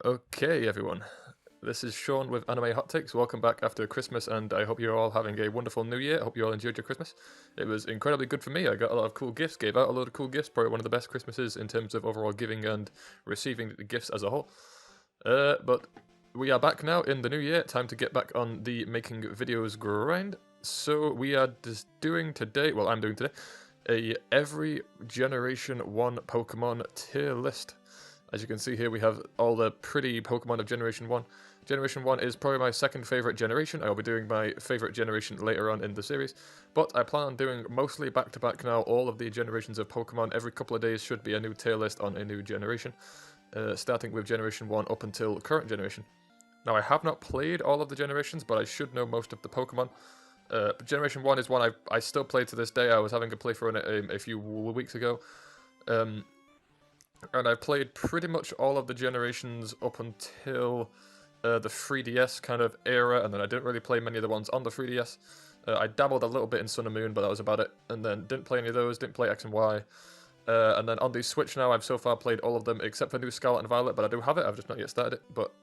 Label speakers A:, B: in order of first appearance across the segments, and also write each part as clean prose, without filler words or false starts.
A: Okay, everyone. This is Sean with Anime Hot Takes. Welcome back after Christmas, and I hope you're all having a wonderful New Year. I hope you all enjoyed your Christmas. It was incredibly good for me. I got a lot of cool gifts, gave out a lot of cool gifts. Probably one of the best Christmases in terms of overall giving and receiving the gifts as a whole. But we are back now in the new year. Time to get back on the making videos grind. So we are just doing today. Well, I'm doing today a every Generation 1 Pokemon tier list. As you can see here, we have all the pretty Pokemon of Generation 1. Generation 1 is probably my second favourite generation. I will be doing my favourite generation later on in the series. But I plan on doing mostly back-to-back now. All of the generations of Pokemon every couple of days should be a new tier list on a new generation. Starting with Generation 1 up until current generation. Now, I have not played all of the generations, but I should know most of the Pokemon. Generation 1 is one I still play to this day. I was having a playthrough on it a few weeks ago. And I've played pretty much all of the generations up until the 3DS kind of era, and then I didn't really play many of the ones on the 3DS. I dabbled a little bit in Sun and Moon, but that was about it, and then didn't play any of those, didn't play X and Y. And then on the Switch now, I've so far played all of them except for New Scarlet and Violet, but I do have it, I've just not yet started it. But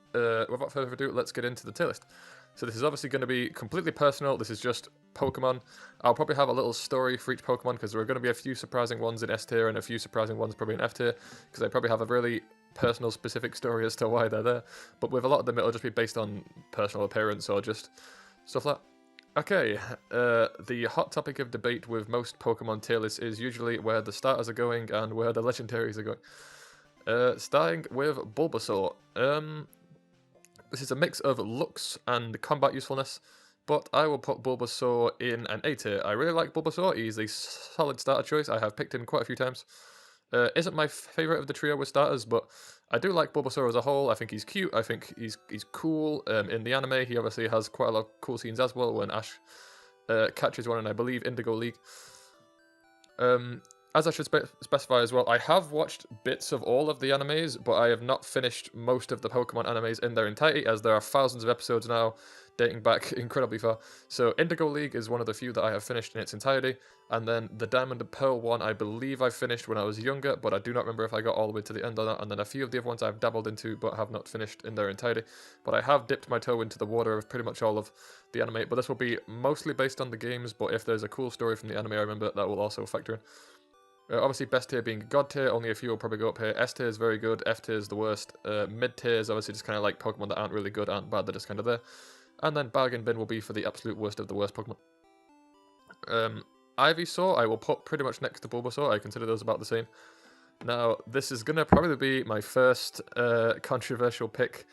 A: without further ado, let's get into the tier list. So this is obviously going to be completely personal, this is just Pokemon. I'll probably have a little story for each Pokemon, because there are going to be a few surprising ones in S tier and a few surprising ones probably in F tier, because I probably have a really personal, specific story as to why they're there. But with a lot of them, it'll just be based on personal appearance or just stuff like that. Okay, the hot topic of debate with most Pokemon tier lists is usually where the starters are going and where the legendaries are going. Starting with Bulbasaur. This is a mix of looks and combat usefulness, but I will put Bulbasaur in an A tier. I really like Bulbasaur, he's a solid starter choice, I have picked him quite a few times. Isn't my favourite of the trio with starters, but I do like Bulbasaur as a whole. I think he's cute, I think he's cool. In the anime, he obviously has quite a lot of cool scenes as well, when Ash catches one in, I believe, Indigo League. As I should specify as well, I have watched bits of all of the animes, but I have not finished most of the Pokemon animes in their entirety, as there are thousands of episodes now, dating back incredibly far. So Indigo League is one of the few that I have finished in its entirety, and then the Diamond and Pearl one I believe I finished when I was younger, but I do not remember if I got all the way to the end or not, and then a few of the other ones I've dabbled into but have not finished in their entirety. But I have dipped my toe into the water of pretty much all of the anime, but this will be mostly based on the games, but if there's a cool story from the anime I remember, that will also factor in. Obviously, best tier being God tier, only a few will probably go up here. S tier is very good, F tier is the worst. Mid tier is obviously just kind of like Pokemon that aren't really good, aren't bad, they're just kind of there. And then bargain bin will be for the absolute worst of the worst Pokemon. Ivysaur, I will put pretty much next to Bulbasaur, I consider those about the same. Now, this is going to probably be my first controversial pick.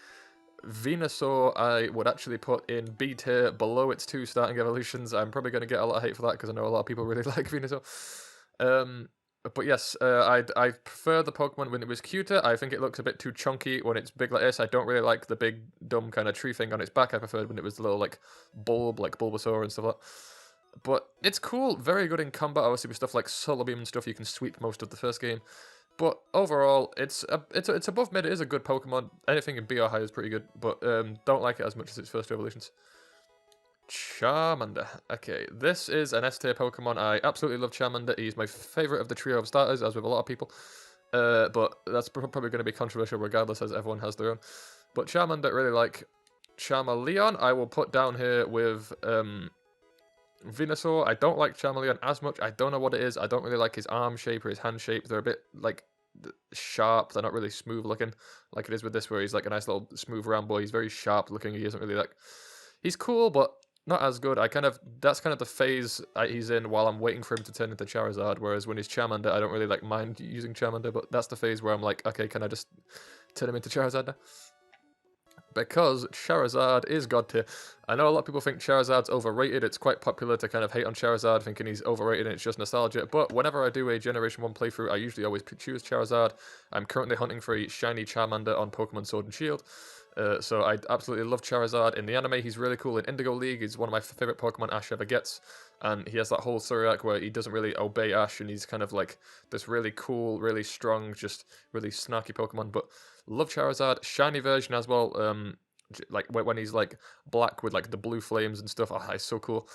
A: Venusaur, I would actually put in B tier below its two starting evolutions. I'm probably going to get a lot of hate for that, because I know a lot of people really like Venusaur. But yes, I prefer the Pokemon when it was cuter. I think it looks a bit too chunky when it's big like this. I don't really like the big, dumb kind of tree thing on its back. I preferred when it was the little, like, bulb, like Bulbasaur and stuff like that. But it's cool, very good in combat, obviously with stuff like Solar Beam and stuff, you can sweep most of the first game. But overall, it's above mid, it is a good Pokemon. Anything in B or high is pretty good, but don't like it as much as its first two evolutions. Charmander. Okay, this is an S tier Pokemon. I absolutely love Charmander. He's my favourite of the trio of starters, as with a lot of people. But that's probably going to be controversial regardless, as everyone has their own. But Charmander, really like. Charmeleon, I will put down here with Venusaur. I don't like Charmeleon as much. I don't know what it is. I don't really like his arm shape or his hand shape. They're a bit, like, sharp. They're not really smooth looking, like it is with this, where he's like a nice little smooth round boy. He's very sharp looking. He isn't really like... He's cool, but not as good. That's kind of the phase he's in while I'm waiting for him to turn into Charizard, whereas when he's Charmander, I don't really like mind using Charmander, but that's the phase where I'm like, okay, can I just turn him into Charizard now? Because Charizard is God tier. I know a lot of people think Charizard's overrated. It's quite popular to kind of hate on Charizard, thinking he's overrated and it's just nostalgia. But whenever I do a Generation 1 playthrough, I usually always choose Charizard. I'm currently hunting for a shiny Charmander on Pokemon Sword and Shield. So I absolutely love Charizard. In the anime, he's really cool. In Indigo League, he's one of my favourite Pokemon Ash ever gets. And he has that whole story arc where he doesn't really obey Ash, and he's kind of like this really cool, really strong, just really snarky Pokemon. But love Charizard. Shiny version as well. Like when he's like black with like the blue flames and stuff. Oh, it's so cool.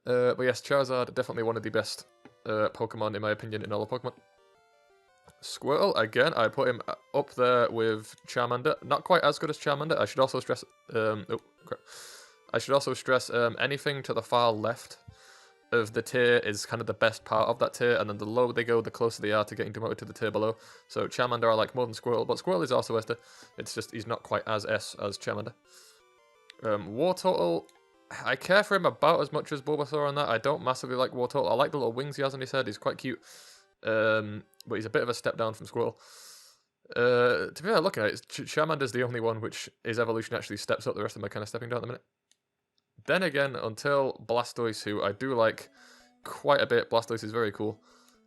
A: But yes, Charizard, definitely one of the best Pokemon in my opinion in all of Pokemon. Squirtle, again, I put him up there with Charmander. Not quite as good as Charmander. I should also stress... oh, crap. I should also stress anything to the far left of the tier is kind of the best part of that tier, and then the lower they go, the closer they are to getting demoted to the tier below. So Charmander I like more than Squirtle, but Squirtle is also S tier. It's just he's not quite as S as Charmander. Wartortle, I care for him about as much as Bulbasaur on that. I don't massively like Wartortle. I like the little wings he has on his head. He's quite cute. But he's a bit of a step down from Squirtle. To be fair, looking at it, Charmander's the only one which his evolution actually steps up. The rest of them are kind of stepping down at the minute. Then again, until Blastoise, who I do like quite a bit. Blastoise is very cool.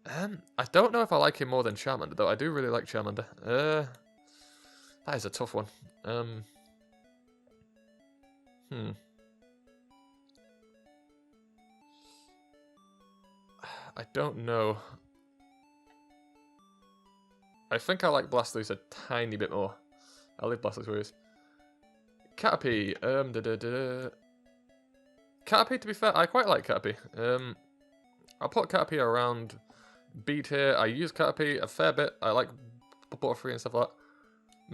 A: I don't know if I like him more than Charmander, though. I do really like Charmander. That is a tough one. I don't know. I think I like Blastoise a tiny bit more. I'll leave Blastoise where he is. Caterpie. Caterpie, to be fair, I quite like Caterpie. I'll put Caterpie around B tier. I use Caterpie a fair bit. I like Butterfree and stuff like that.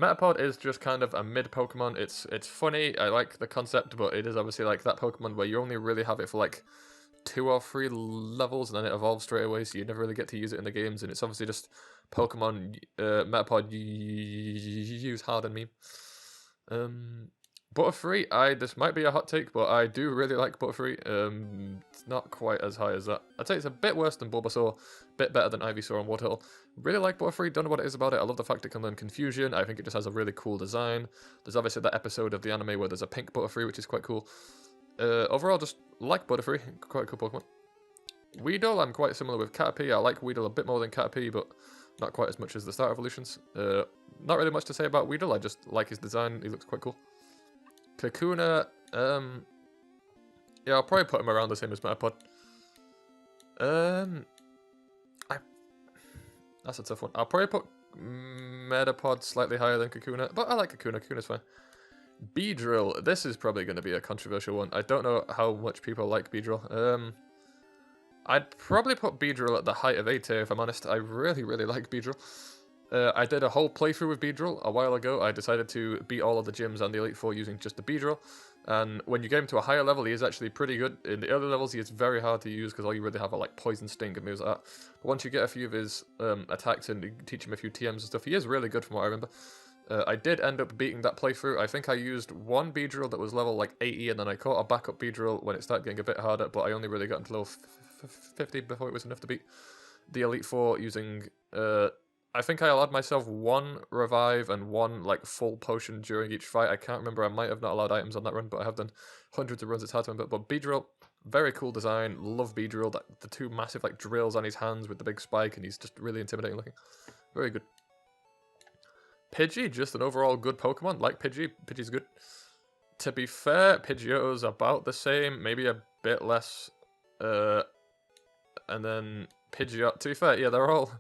A: Metapod is just kind of a mid Pokemon. It's funny. I like the concept, but it is obviously like that Pokemon where you only really have it for like 2 or 3 levels, and then it evolves straight away, so you never really get to use it in the games, and it's obviously just Pokemon Metapod use hard on me. Butterfree, this might be a hot take, but I do really like Butterfree. It's not quite as high as that. I'd say it's a bit worse than Bulbasaur, bit better than Ivysaur and Wartortle. Really like Butterfree, don't know what it is about it. I love the fact it can learn Confusion. I think it just has a really cool design. There's obviously that episode of the anime where there's a pink Butterfree, which is quite cool. Overall, just like Butterfree, quite a cool Pokemon. Weedle, I'm quite similar with Caterpie. I like Weedle a bit more than Caterpie, but not quite as much as the Star Evolutions. Not really much to say about Weedle, I just like his design, he looks quite cool. Kakuna, yeah, I'll probably put him around the same as Metapod. That's a tough one. I'll probably put Metapod slightly higher than Kakuna, but I like Kakuna, Kakuna's fine. Beedrill, this is probably going to be a controversial one. I don't know how much people like Beedrill. I'd probably put Beedrill at the height of A tier, if I'm honest. I really, really like Beedrill. I did a whole playthrough with Beedrill a while ago. I decided to beat all of the gyms and the Elite Four using just the Beedrill. And when you get him to a higher level, he is actually pretty good. In the early levels, he is very hard to use because all you really have are like Poison Sting and moves like that. But once you get a few of his attacks and you teach him a few TMs and stuff, he is really good from what I remember. I did end up beating that playthrough. I think I used one Beedrill that was level like 80, and then I caught a backup Beedrill when it started getting a bit harder, but I only really got into level 50 before it was enough to beat the Elite Four using... I think I allowed myself 1 revive and 1 like full potion during each fight. I can't remember, I might have not allowed items on that run, but I have done hundreds of runs, it's hard to remember. But Beedrill, very cool design, love Beedrill, the 2 massive like drills on his hands with the big spike, and he's just really intimidating looking. Very good. Pidgey, just an overall good Pokemon, like Pidgey, Pidgey's good. To be fair, Pidgeotto's about the same, maybe a bit less, and then Pidgeot, to be fair, yeah, they're all...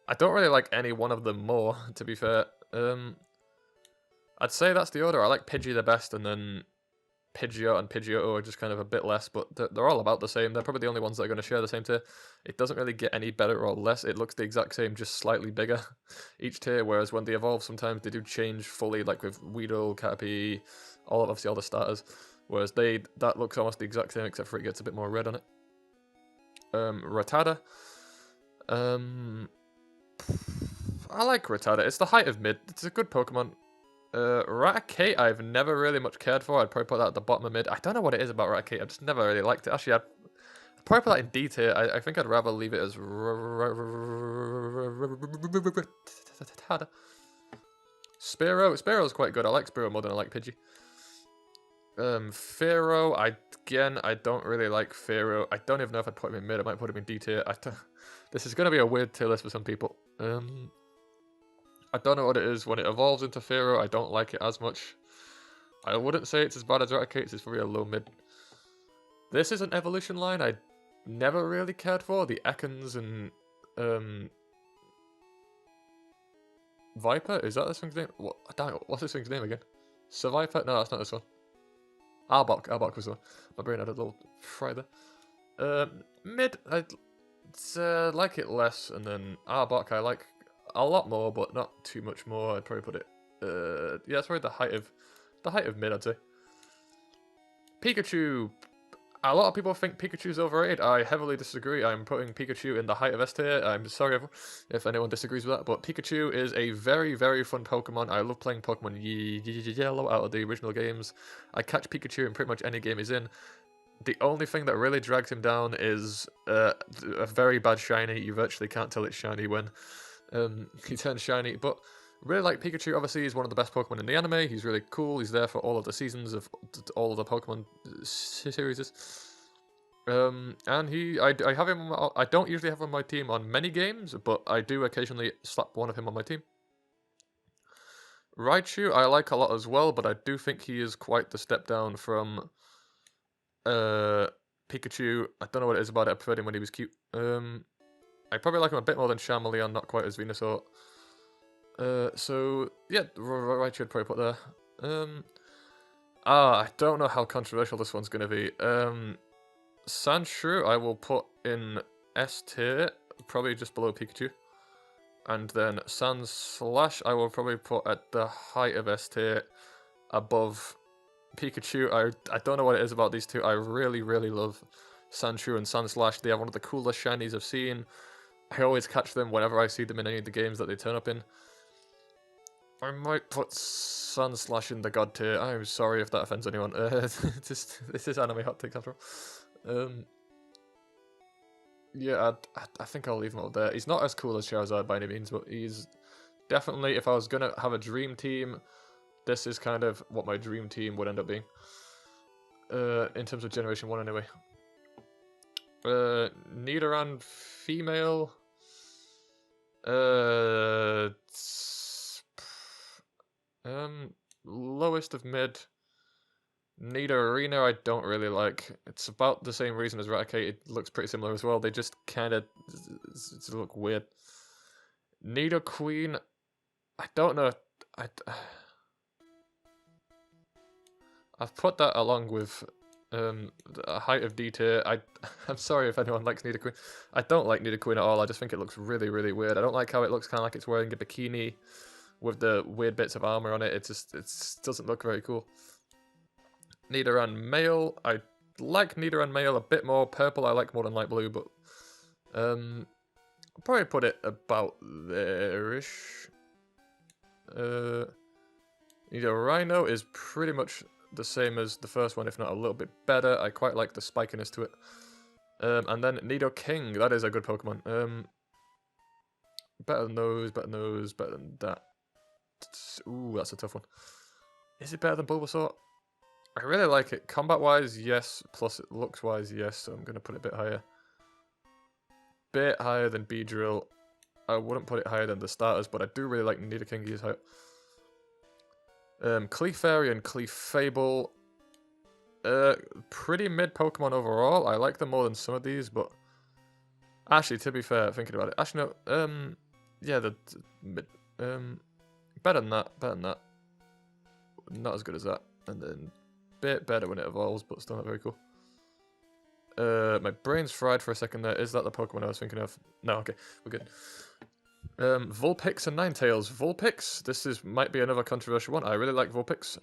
A: I don't really like any one of them more, to be fair. I'd say that's the order. I like Pidgey the best, and then Pidgeot and Pidgeotto are just kind of a bit less, but they're all about the same. They're probably the only ones that are going to share the same tier. It doesn't really get any better or less. It looks the exact same, just slightly bigger each tier, whereas when they evolve, sometimes they do change fully, like with Weedle, Caterpie, obviously all the starters, whereas that looks almost the exact same, except for it gets a bit more red on it. Rattata. I like Rattata. It's the height of mid. It's a good Pokemon. Raticate, I've never really much cared for. I'd probably put that at the bottom of mid. I don't know what it is about Raticate. I've just never really liked it. Actually, I'd probably put that in D tier. I think I'd rather leave it as Rattata. Spearow. Spearow's quite good. I like Spearow more than I like Pidgey. Fearow, I don't really like Fearow. I don't even know if I'd put him in mid. I might put him in D tier. This is going to be a weird tier list for some people. I don't know what it is. When it evolves into Fearow, I don't like it as much. I wouldn't say it's as bad as Raticate. It's probably a low mid. This is an evolution line I never really cared for. The Ekans and Viper? Is that this thing's name? What's this thing's name again? Survivor? No, that's not this one. Arbok. Arbok was the one. My brain had a little fry there. Mid, I'd like it less, and then Arbok I like a lot more, but not too much more. I'd probably put it, yeah, it's probably the height of mid, I'd say. Pikachu. A lot of people think Pikachu's overrated. I heavily disagree. I'm putting Pikachu in the height of S tier. I'm sorry if anyone disagrees with that, but Pikachu is a very, very fun Pokemon. I love playing Pokemon Yellow out of the original games. I catch Pikachu in pretty much any game he's in. The only thing that really drags him down is a very bad shiny. You virtually can't tell it's shiny when he turns shiny, but really like Pikachu. Obviously, he's one of the best Pokemon in the anime. He's really cool. He's there for all of the seasons of all of the Pokemon series. And I have him. I don't usually have him on my team on many games, but I do occasionally slap one of him on my team. Raichu, I like a lot as well, but I do think he is quite the step down from Pikachu. I don't know what it is about it. I preferred him when he was cute. I probably like him a bit more than Charmeleon, not quite as Venusaur. So yeah, Raichu I'd probably put there. I don't know how controversial this one's gonna be. Sandshrew I will put in S tier, probably just below Pikachu. And then Sandslash I will probably put at the height of S tier, above Pikachu. I don't know what it is about these two. I really, really love Sandshrew and Sandslash. They are one of the coolest shinies I've seen. I always catch them whenever I see them in any of the games that they turn up in. I might put Sandslash in the god tier. I'm sorry if that offends anyone. This is anime hot takes after all. Yeah, I think I'll leave him out there. He's not as cool as Charizard by any means, but he's definitely, if I was gonna have a dream team, this is kind of what my dream team would end up being. In terms of Generation 1 anyway. Nidoran female. Lowest of mid. Nidorino I don't really like. It's about the same reason as Raticate. It looks pretty similar as well. They just kind of look weird. Nidoqueen, I don't know. I've put that along with the height of D tier. I'm sorry if anyone likes Nidoqueen. I don't like Nidoqueen at all. I just think it looks really, really weird. I don't like how it looks kind of like it's wearing a bikini with the weird bits of armor on it. It just doesn't look very cool. Nidoran male, I like Nidoran male a bit more. Purple I like more than light blue, but I'll probably put it about there-ish. Nidorino is pretty much the same as the first one, if not a little bit better. I quite like the spikiness to it. And then Nidoking, that is a good Pokemon. Better than those, better than those, better than that. Ooh, that's a tough one. Is it better than Bulbasaur? I really like it. Combat-wise, yes. Plus, it looks-wise, yes. So I'm going to put it a bit higher. Bit higher than Beedrill. I wouldn't put it higher than the starters, but I do really like Nidoking. He's high. Clefairy and Clefable. Pretty mid Pokemon overall. I like them more than some of these, but... Actually, to be fair, thinking about it. Actually, no. Yeah, the mid... better than that. Better than that. Not as good as that. And then... bit better when it evolves, but still not very cool. My brain's fried for a second there. Is that the Pokemon I was thinking of? No, okay, we're good. Vulpix and Ninetales. Vulpix, might be another controversial one. I really like Vulpix.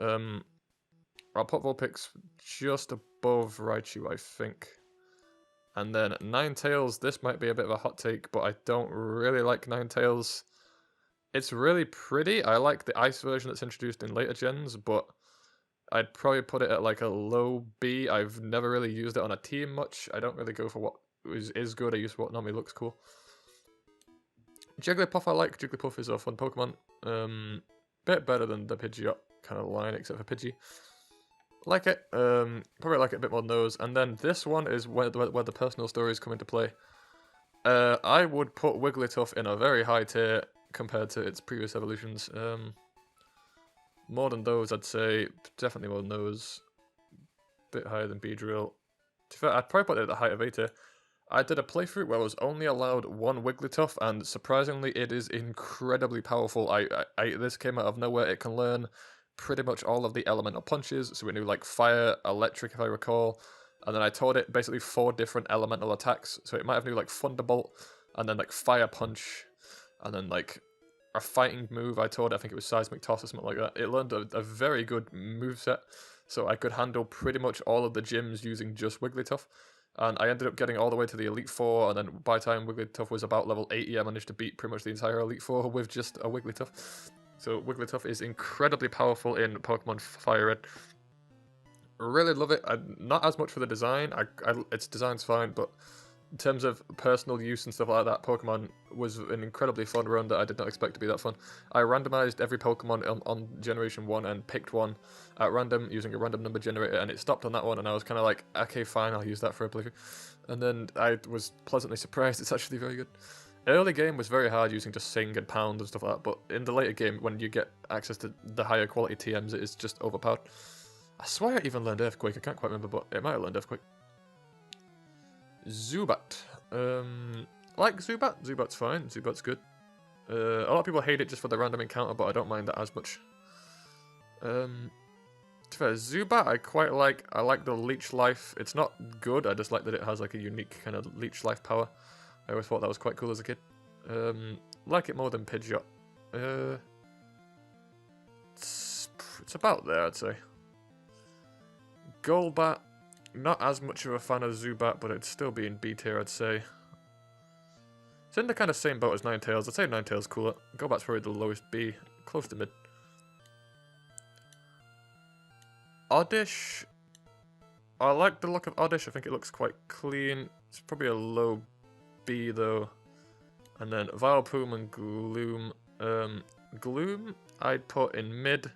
A: I'll put Vulpix just above Raichu, I think. And then Ninetales, this might be a bit of a hot take, but I don't really like Ninetales. It's really pretty. I like the ice version that's introduced in later gens, but I'd probably put it at like a low B. I've never really used it on a team much. I don't really go for what is good. I use what normally looks cool. Jigglypuff I like. Jigglypuff is a fun Pokemon. Bit better than the Pidgeot kind of line, except for Pidgey. Like it. Probably like it a bit more than those. And then this one is where the personal stories come into play. I would put Wigglytuff in a very high tier compared to its previous evolutions. More than those, I'd say. Definitely more than those. Bit higher than Beedrill. To be fair, I'd probably put it at the height of A tier. I did a playthrough where I was only allowed one Wigglytuff, and surprisingly, it is incredibly powerful. This came out of nowhere. It can learn pretty much all of the elemental punches, so it knew like fire, electric, if I recall, and then I taught it basically 4 different elemental attacks. So it might have knew like Thunderbolt, and then like Fire Punch, and then like a fighting move I taught. I think it was Seismic Toss or something like that. It learned a very good moveset, so I could handle pretty much all of the gyms using just Wigglytuff. And I ended up getting all the way to the Elite Four, and then by the time Wigglytuff was about level 80, I managed to beat pretty much the entire Elite Four with just a Wigglytuff. So Wigglytuff is incredibly powerful in Pokemon Fire Red. Really love it. Not as much for the design. Its design's fine, but in terms of personal use and stuff like that, Pokemon was an incredibly fun run that I did not expect to be that fun. I randomized every Pokemon on Generation 1 and picked one at random using a random number generator, and it stopped on that one, and I was kind of like, okay, fine, I'll use that for Oblivion. And then I was pleasantly surprised. It's actually very good. Early game was very hard using just Sing and Pound and stuff like that, but in the later game, when you get access to the higher quality TMs, it is just overpowered. I swear I even learned Earthquake, I can't quite remember, but it might have learned Earthquake. Zubat. Like Zubat. Zubat's fine. Zubat's good. A lot of people hate it just for the random encounter, but I don't mind that as much. To be fair, Zubat I quite like. I like the Leech Life. It's not good, I just like that it has like a unique kind of Leech Life power. I always thought that was quite cool as a kid. Like it more than Pidgeot. It's about there, I'd say. Golbat. Not as much of a fan of Zubat, but it'd still be in B tier, I'd say. It's in the kind of same boat as Ninetales. I'd say Ninetales cooler. Golbat's probably the lowest B, close to mid. Oddish. I like the look of Oddish. I think it looks quite clean. It's probably a low B though. And then Vileplume and Gloom. Gloom I'd put in mid.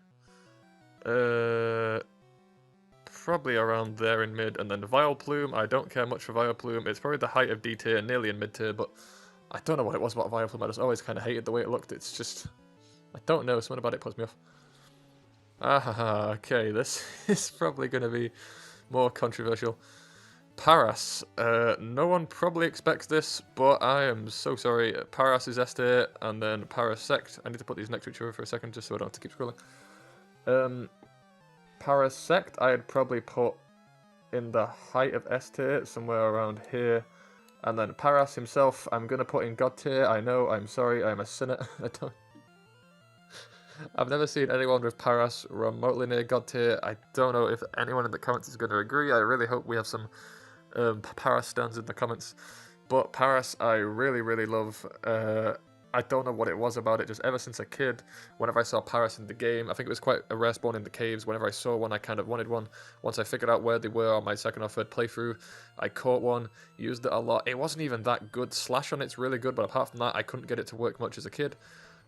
A: Probably around there in mid, and then Vileplume, I don't care much for Vileplume. It's probably the height of D tier, nearly in mid tier, but I don't know what it was about Vileplume. I just always kind of hated the way it looked. It's just, I don't know, something about it puts me off. Okay, this is probably going to be more controversial. Paras, no one probably expects this, but I am so sorry. Paras is S tier, and then Parasect. I need to put these next to each other for a second, just so I don't have to keep scrolling. Parasect I'd probably put in the height of S tier, somewhere around here. And then Paras himself, I'm going to put in God tier. I know, I'm sorry, I'm a sinner. I've never seen anyone with Paras remotely near God tier. I don't know if anyone in the comments is going to agree. I really hope we have some Paras stands in the comments. But Paras I really, really love. I don't know what it was about it, just ever since a kid, whenever I saw Paras in the game, I think it was quite a rare spawn in the caves, whenever I saw one I kind of wanted one. Once I figured out where they were on my second or third playthrough, I caught one, used it a lot. It wasn't even that good. Slash on it's really good, but apart from that, I couldn't get it to work much as a kid.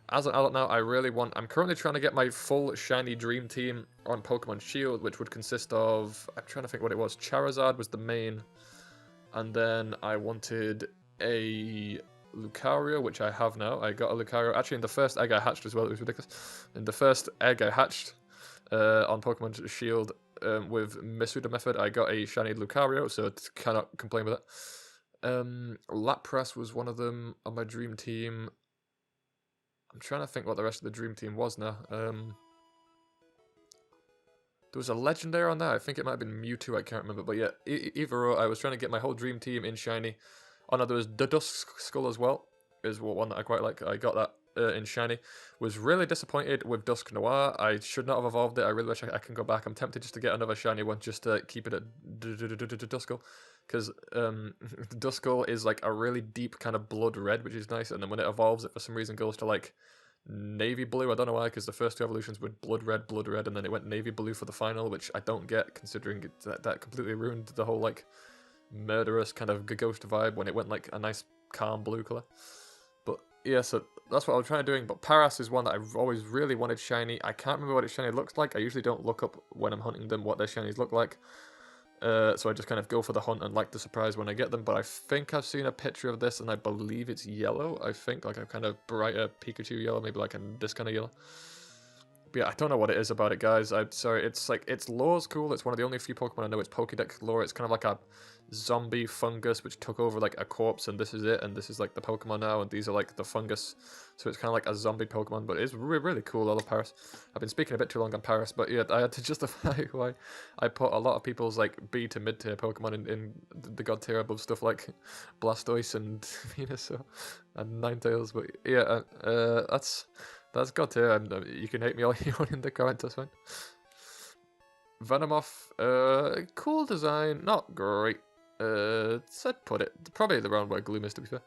A: As an adult now, I'm currently trying to get my full shiny dream team on Pokemon Shield, which would consist of, I'm trying to think what it was, Charizard was the main, and then I wanted a Lucario, which I have now. I got a Lucario. Actually, in the first egg I hatched as well, it was ridiculous. In the first egg I hatched on Pokemon Shield with Misuda Method, I got a shiny Lucario, so cannot complain with it. Lapras was one of them on my dream team. I'm trying to think what the rest of the dream team was now. There was a legendary on there. I think it might have been Mewtwo, I can't remember. But yeah, either or, I was trying to get my whole dream team in shiny. Oh no, there was the Dusk Skull as well, is one that I quite like. I got that in shiny. Was really disappointed with Dusk Noir. I should not have evolved it. I really wish I can go back. I'm tempted just to get another shiny one, just to keep it at Duskull. Because Duskull is like a really deep kind of blood red, which is nice. And then when it evolves, it for some reason goes to like navy blue. I don't know why, because the first two evolutions were blood red, and then it went navy blue for the final, which I don't get, considering that completely ruined the whole like murderous kind of ghost vibe when it went like a nice calm blue color. But yeah, so that's what I'm trying to doing. But Paras is one that I've always really wanted shiny. I can't remember what its shiny looks like. I usually don't look up when I'm hunting them what their shinies look like. So I just kind of go for the hunt and like the surprise when I get them. But I think I've seen a picture of this, and I believe it's yellow. I think like a kind of brighter Pikachu yellow, maybe like this kind of yellow. But yeah, I don't know what it is about it, guys. I'm sorry. It's like, its lore's cool. It's one of the only few Pokemon I know it's Pokédex lore. It's kind of like a zombie fungus which took over like a corpse, and this is it, and this is like the Pokemon now, and these are like the fungus. So it's kind of like a zombie Pokemon, but it's really cool. I love Paris. I've been speaking a bit too long on Paris, but yeah, I had to justify why I put a lot of people's like B to mid tier Pokemon in the god tier above stuff like Blastoise and Venusaur and Ninetales. But yeah, that's god tier, and you can hate me all you want in the comments. That's fine. Venomoth, cool design, not great. I'd put it probably the round where Gloom is, to be fair.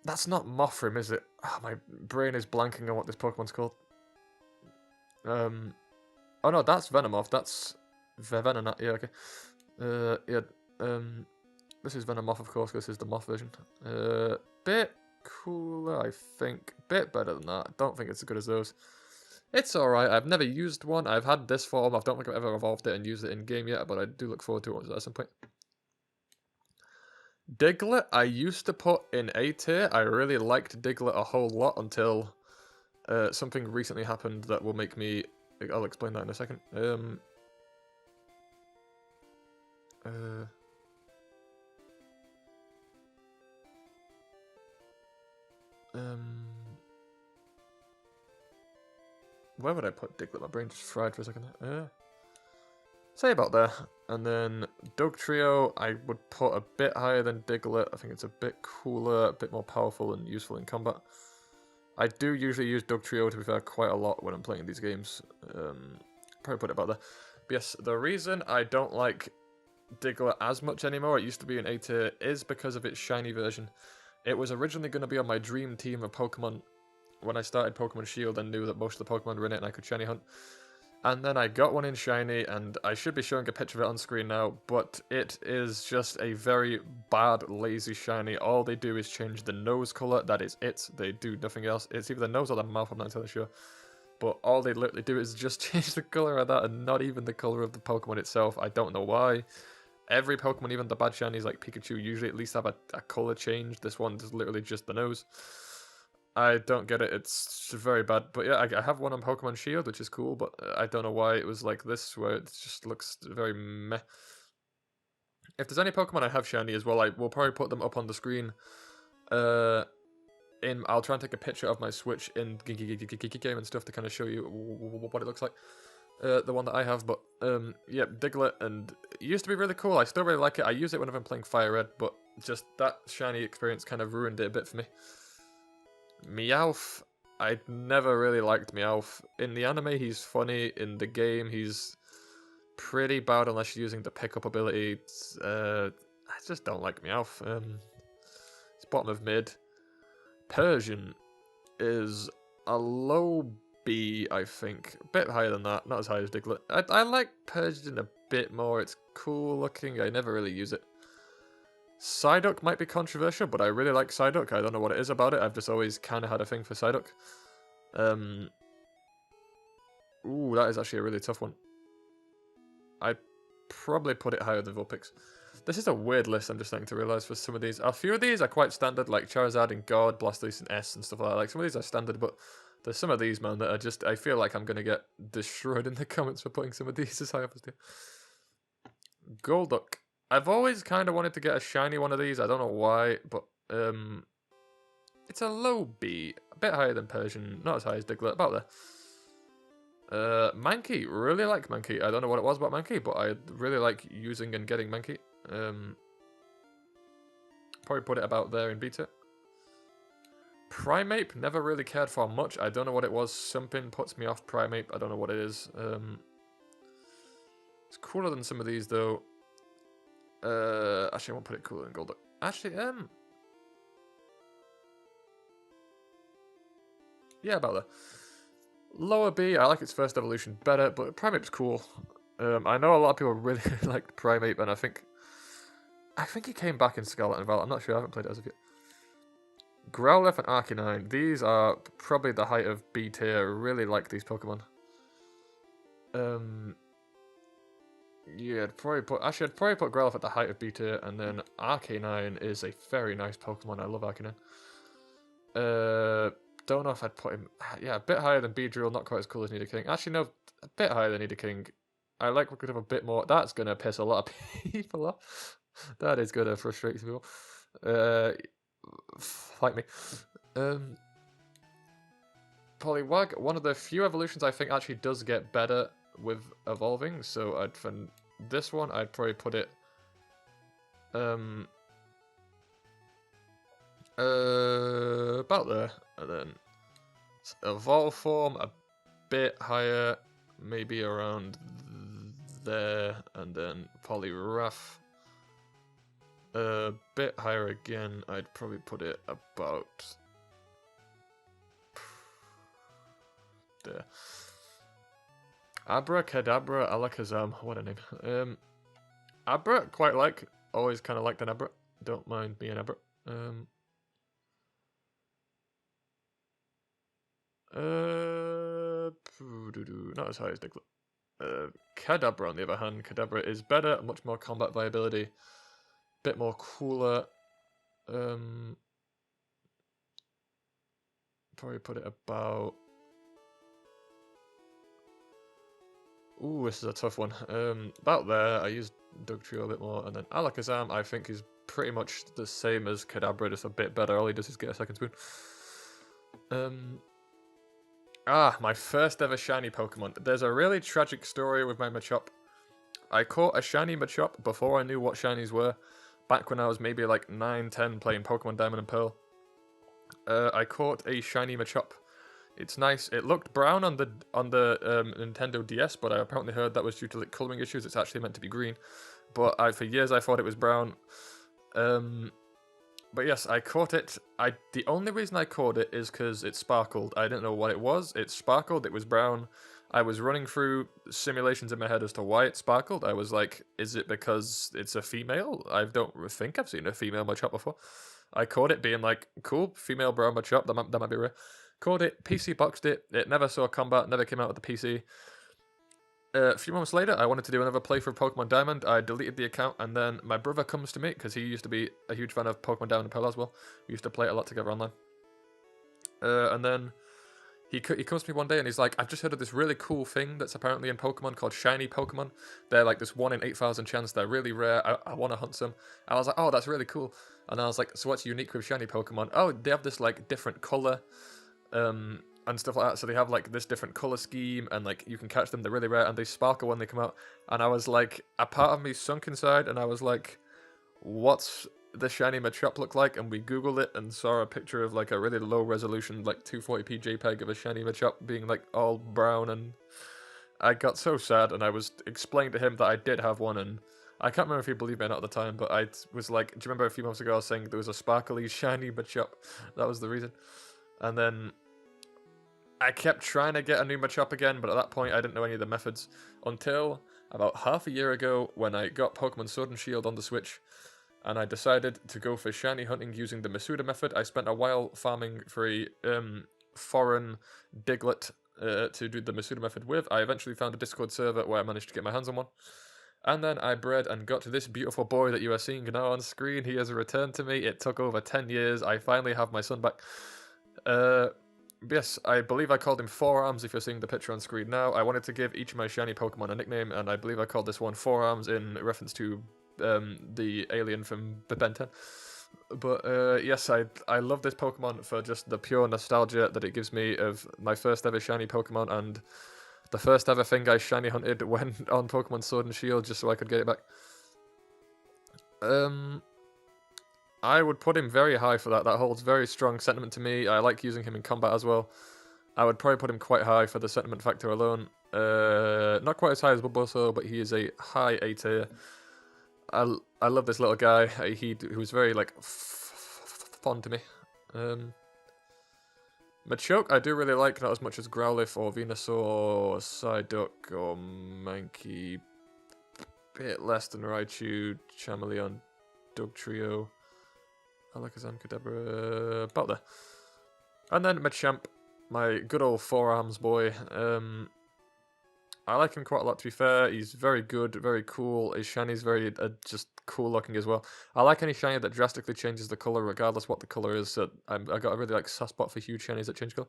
A: That's not Mothrim, is it? Oh, my brain is blanking on what this Pokemon's called. Oh no, that's Venomoth. That's Venonat. Yeah, okay. This is Venomoth, of course. This is the Moth version. Bit cooler, I think. Bit better than that. I don't think it's as good as those. It's alright. I've never used one. I've had this form. I don't think I've ever evolved it and used it in game yet, but I do look forward to it at some point. Diglett, I used to put in A tier. I really liked Diglett a whole lot until something recently happened that will make me... I'll explain that in a second. Where would I put Diglett? My brain just fried for a second there. Say about there. And then Dugtrio, I would put a bit higher than Diglett. I think it's a bit cooler, a bit more powerful and useful in combat. I do usually use Dugtrio, to be fair, quite a lot when I'm playing these games. Probably put it about there. But yes, the reason I don't like Diglett as much anymore, it used to be an A tier, is because of its shiny version. It was originally going to be on my dream team of Pokemon when I started Pokemon Shield and knew that most of the Pokemon were in it and I could shiny hunt. And then I got one in shiny, and I should be showing a picture of it on screen now, but it is just a very bad, lazy shiny. All they do is change the nose colour, that is it. They do nothing else. It's either the nose or the mouth, I'm not entirely sure. But all they literally do is just change the colour of that, and not even the colour of the Pokemon itself. I don't know why. Every Pokemon, even the bad shinies like Pikachu, usually at least have a colour change. This one is literally just the nose. I don't get it, it's very bad. But yeah, I have one on Pokemon Shield, which is cool, but I don't know why it was like this, where it just looks very meh. If there's any Pokemon I have shiny as well, I will probably put them up on the screen. I'll try and take a picture of my Switch in game and stuff to kind of show you what it looks like. The one that I have, but yeah, Diglett, and it used to be really cool. I still really like it. I use it whenever I'm playing Fire Red, but just that shiny experience kind of ruined it a bit for me. Meowth, I never really liked Meowth. In the anime, he's funny. In the game, he's pretty bad unless you're using the pickup ability. I just don't like Meowth. It's bottom of mid. Persian is a low B, I think. A bit higher than that, not as high as Diglett. I like Persian a bit more. It's cool looking. I never really use it. Psyduck might be controversial, but I really like Psyduck. I don't know what it is about it. I've just always kind of had a thing for Psyduck. Ooh, that is actually a really tough one. I'd probably put it higher than Vulpix. This is a weird list, I'm just starting to realise, for some of these. A few of these are quite standard, like Charizard and God, Blastoise and S and stuff like that. Like, some of these are standard, but there's some of these, man, that are just... I feel like I'm going to get destroyed in the comments for putting some of these as high up as they. Golduck. I've always kind of wanted to get a shiny one of these. I don't know why, but it's a low B. A bit higher than Persian. Not as high as Diglett. About there. Mankey. Really like Mankey. I don't know what it was about Mankey, but I really like using and getting Mankey. Probably put it about there in beta. Primeape. Never really cared for much. I don't know what it was. Something puts me off Primeape. I don't know what it is. It's cooler than some of these, though. Actually, I won't put it cooler than Golduck. Actually, yeah, about there. Lower B, I like its first evolution better, but Primeape's cool. I know a lot of people really liked Primeape, and I think he came back in Scarlet and Violet. I'm not sure, I haven't played it as of yet. Growlithe and Arcanine, these are probably the height of B tier. I really like these Pokemon. Yeah, I'd probably put Growlithe at the height of B tier, and then Arcanine is a very nice Pokemon. I love Arcanine. don't know if I'd put him... Yeah, a bit higher than Beedrill, not quite as cool as Nidoking. Actually, no, a bit higher than Nidoking. I like we could have a bit more... That's going to piss a lot of people off. That is going to frustrate people. Like me. Poliwag, one of the few evolutions I think actually does get better with evolving, so I'd for this one I'd probably put it about there, and then evolve form a bit higher, maybe around there, and then Poliwrath a bit higher again. I'd probably put it about there. Abracadabra Alakazam, what a name. Abra, quite like. Always kind of liked an Abra. Don't mind being Abra. Not as high as Diglett. Kadabra, on the other hand, Kadabra is better, much more combat viability, bit more cooler. Probably put it about... Ooh, this is a tough one. About there, I used Dugtrio a bit more, and then Alakazam, I think, is pretty much the same as Kadabra, just a bit better. All he does is get a second spoon. My first ever shiny Pokemon. There's a really tragic story with my Machop. I caught a shiny Machop before I knew what shinies were, back when I was maybe like 9, 10 playing Pokemon Diamond and Pearl. I caught a shiny Machop. It's nice. It looked brown on the Nintendo DS, but I apparently heard that was due to like coloring issues. It's actually meant to be green, but for years I thought it was brown. But yes, I caught it. The only reason I caught it is because it sparkled. I didn't know what it was. It sparkled. It was brown. I was running through simulations in my head as to why it sparkled. I was like, is it because it's a female? I don't think I've seen a female Machop before. I caught it being like, cool, female brown Machop. That might be rare. Caught it, PC boxed it. It never saw combat. Never came out with the PC. A few months later, I wanted to do another playthrough of Pokemon Diamond. I deleted the account, and then my brother comes to me, because he used to be a huge fan of Pokemon Diamond and Pearl as well. We used to play it a lot together online. And then he comes to me one day, and he's like, I've just heard of this really cool thing that's apparently in Pokemon called Shiny Pokemon. They're like this 1 in 8,000 chance. They're really rare. I want to hunt some. And I was like, oh, that's really cool. And I was like, so what's unique with Shiny Pokemon? Oh, they have this like different color. And stuff like that, so they have like this different color scheme, and like you can catch them, they're really rare, and they sparkle when they come out. And I was like, a part of me sunk inside, and I was like, what's the shiny Machop look like? And we googled it and saw a picture of like a really low resolution, like 240p JPEG of a shiny Machop being like all brown, and I got so sad, and I was explaining to him that I did have one, and I can't remember if he believed me or not at the time, but I was like, do you remember a few months ago I was saying there was a sparkly shiny Machop? That was the reason. And then I kept trying to get a new Machop again, but at that point I didn't know any of the methods until about half a year ago when I got Pokemon Sword and Shield on the Switch, and I decided to go for shiny hunting using the Masuda method. I spent a while farming for a foreign Diglett to do the Masuda method with. I eventually found a Discord server where I managed to get my hands on one. And then I bred and got to this beautiful boy that you are seeing now on screen. He has returned to me. It took over 10 years. I finally have my son back. Yes, I believe I called him Forearms if you're seeing the picture on screen now. I wanted to give each of my shiny Pokemon a nickname, and I believe I called this one Forearms in reference to the alien from Ben 10. But yes, I love this Pokemon for just the pure nostalgia that it gives me of my first ever shiny Pokemon, and the first ever thing I shiny hunted when on Pokemon Sword and Shield just so I could get it back. I would put him very high for that. That holds very strong sentiment to me. I like using him in combat as well. I would probably put him quite high for the sentiment factor alone. Not quite as high as Bulbasaur, but he is a high A tier. I love this little guy. He was very like fun to me. Machoke I do really like, not as much as Growlithe or Venusaur, Psyduck or Mankey. Bit less than Raichu, Charmeleon, Dugtrio. Alakazam, Kadabra, about there. And then Machamp, my good old Forearms boy. I like him quite a lot, to be fair. He's very good, very cool. His shiny's very just cool looking as well. I like any shiny that drastically changes the colour, regardless what the colour is. So I got a really like soft spot for huge shinies that change colour.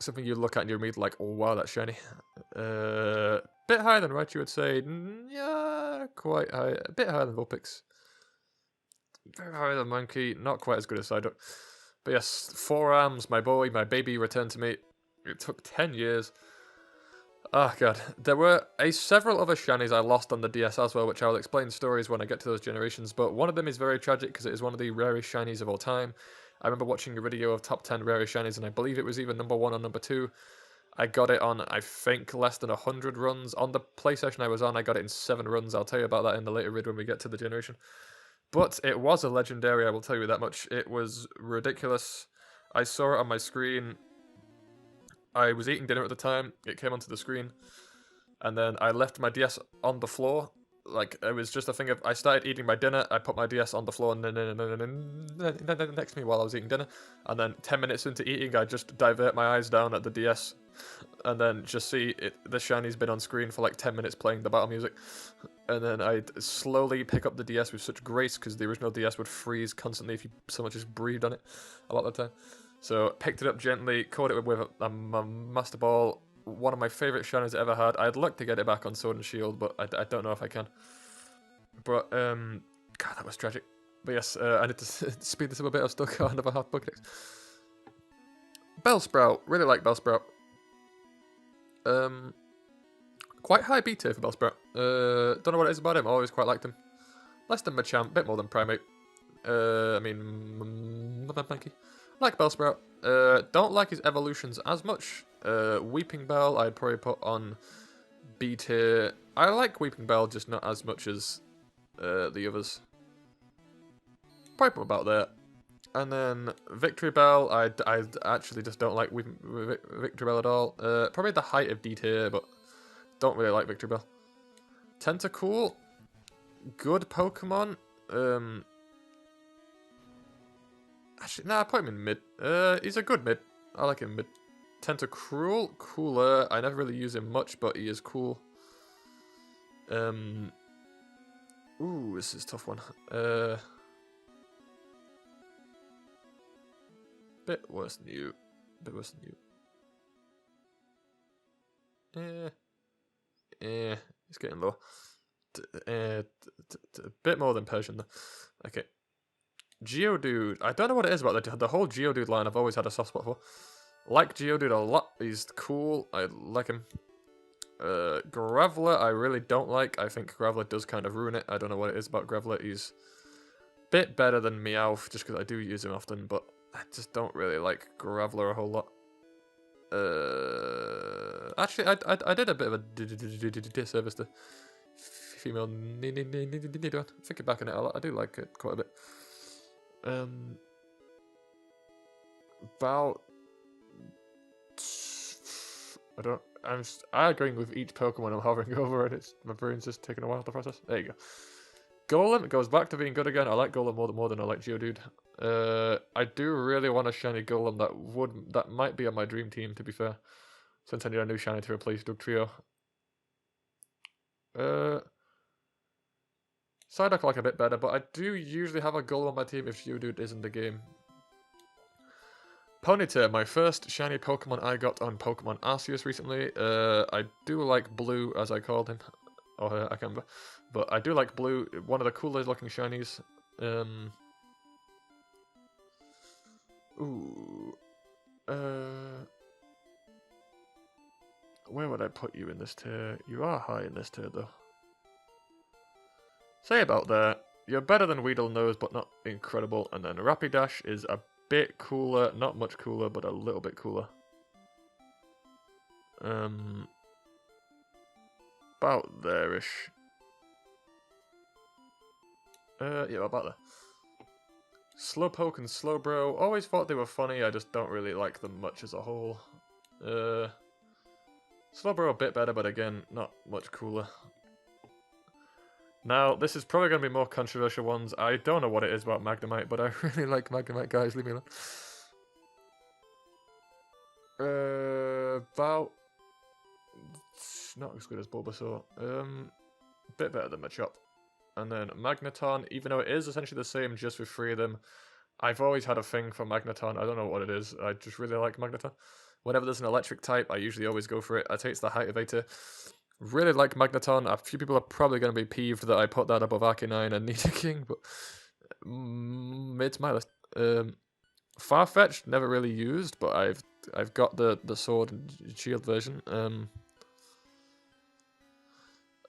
A: Something you look at and you're immediately like, oh wow, that's shiny. Bit higher than Raichu, would say. Yeah, quite high. A bit higher than Vulpix. Very higher than Monkey. Not quite as good as Psyduck. But yes, Forearms, my boy, my baby, returned to me. It took 10 years. Oh god. There were several other shinies I lost on the DS as well, which I will explain stories when I get to those generations, but one of them is very tragic because it is one of the rarest shinies of all time. I remember watching a video of top 10 rarest shinies, and I believe it was either number 1 or number 2. I got it on, I think, less than 100 runs. On the play session I was on, I got it in 7 runs. I'll tell you about that in the later vid when we get to the generation. But it was a legendary, I will tell you that much. It was ridiculous. I saw it on my screen. I was eating dinner at the time. It came onto the screen. And then I left my DS on the floor. Like, it was just a thing of, I started eating my dinner, I put my DS on the floor and then next to me while I was eating dinner. And then 10 minutes into eating, I just divert my eyes down at the DS. And then just see the shiny's been on screen for like 10 minutes playing the battle music. And then I'd slowly pick up the DS with such grace, because the original DS would freeze constantly if you so much as breathed on it a lot of the time. So picked it up gently, caught it with a Master Ball. One of my favourite shinies I ever had. I'd like to get it back on Sword and Shield, but I don't know if I can. But, God, that was tragic. But yes, I need to speed this up a bit. I've still got another half Pokédex. Bellsprout. Really like Bellsprout. Quite high B tier for Bellsprout. Don't know what it is about him. Always quite liked him. Less than Machamp, bit more than Primate. I mean, Monkey. Like Bellsprout. Don't like his evolutions as much. Weeping Bell, I'd probably put on B tier. I like Weeping Bell, just not as much as the others. Probably about there. And then Victory Bell, I actually just don't like Victory Bell at all. Probably the height of D tier, but don't really like Victory Bell. Tentacool, good Pokemon. Actually, nah, I put him in mid. He's a good mid. I like him mid. Tentacruel, cooler. I never really use him much, but he is cool. Ooh, this is a tough one. Bit worse than you. Bit worse than you. It's getting low. A bit more than Persian though. Okay. Geodude. I don't know what it is about the whole Geodude line. I've always had a soft spot for. Like Geodude a lot. He's cool. I like him. Graveler, I really don't like. I think Graveler does kind of ruin it. I don't know what it is about Graveler. He's a bit better than Meowth, just because I do use him often, but I just don't really like Graveler a whole lot. Actually, I did a bit of a disservice to female Nidoran. Thinking back on it a lot, I do like it quite a bit. About... I'm arguing with each Pokemon I'm hovering over, and my brain's just taking a while to process. There you go. Golem goes back to being good again. I like Golem more than I like Geodude. I do really want a shiny Golem that might be on my dream team, to be fair, since I need a new shiny to replace Dugtrio. Psyduck I like a bit better, but I do usually have a Golem on my team if Geodude is in the game. Ponyta, my first shiny Pokemon I got on Pokemon Arceus recently. I do like Blue, as I called him. Or her, I can't remember. But I do like Blue, one of the coolest looking shinies. Where would I put you in this tier? You are high in this tier, though. Say about there. You're better than Weedle Nose, but not incredible. And then Rapidash is a bit cooler, not much cooler, but a little bit cooler. About there-ish. Yeah, about there. Slowpoke and Slowbro, always thought they were funny, I just don't really like them much as a whole. Slowbro a bit better, but again, not much cooler. Now, this is probably going to be more controversial ones. I don't know what it is about Magnemite, but I really like Magnemite, guys. Leave me alone. About not as good as Bulbasaur. Bit better than Machop. And then Magneton, even though it is essentially the same just with 3 of them, I've always had a thing for Magneton. I don't know what it is. I just really like Magneton. Whenever there's an electric type, I usually always go for it. I take the height of A tier. Really like Magneton. A few people are probably going to be peeved that I put that above Arcanine and Nidoking, but it's my list. Farfetch'd, never really used, but I've got the sword and shield version.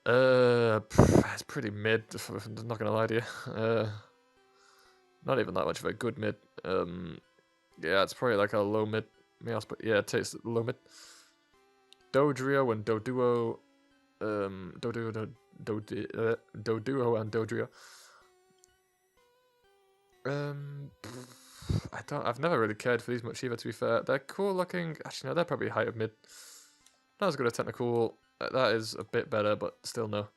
A: It's pretty mid, I'm not gonna lie to you. Not even that much of a good mid. Yeah, it's probably like a low mid. But yeah, it takes low mid. Dodrio and Doduo. Doduo and Dodrio. I've never really cared for these much either, to be fair. They're cool looking. Actually, no, they're probably height of mid. Not as good as technical. That is a bit better, but still no.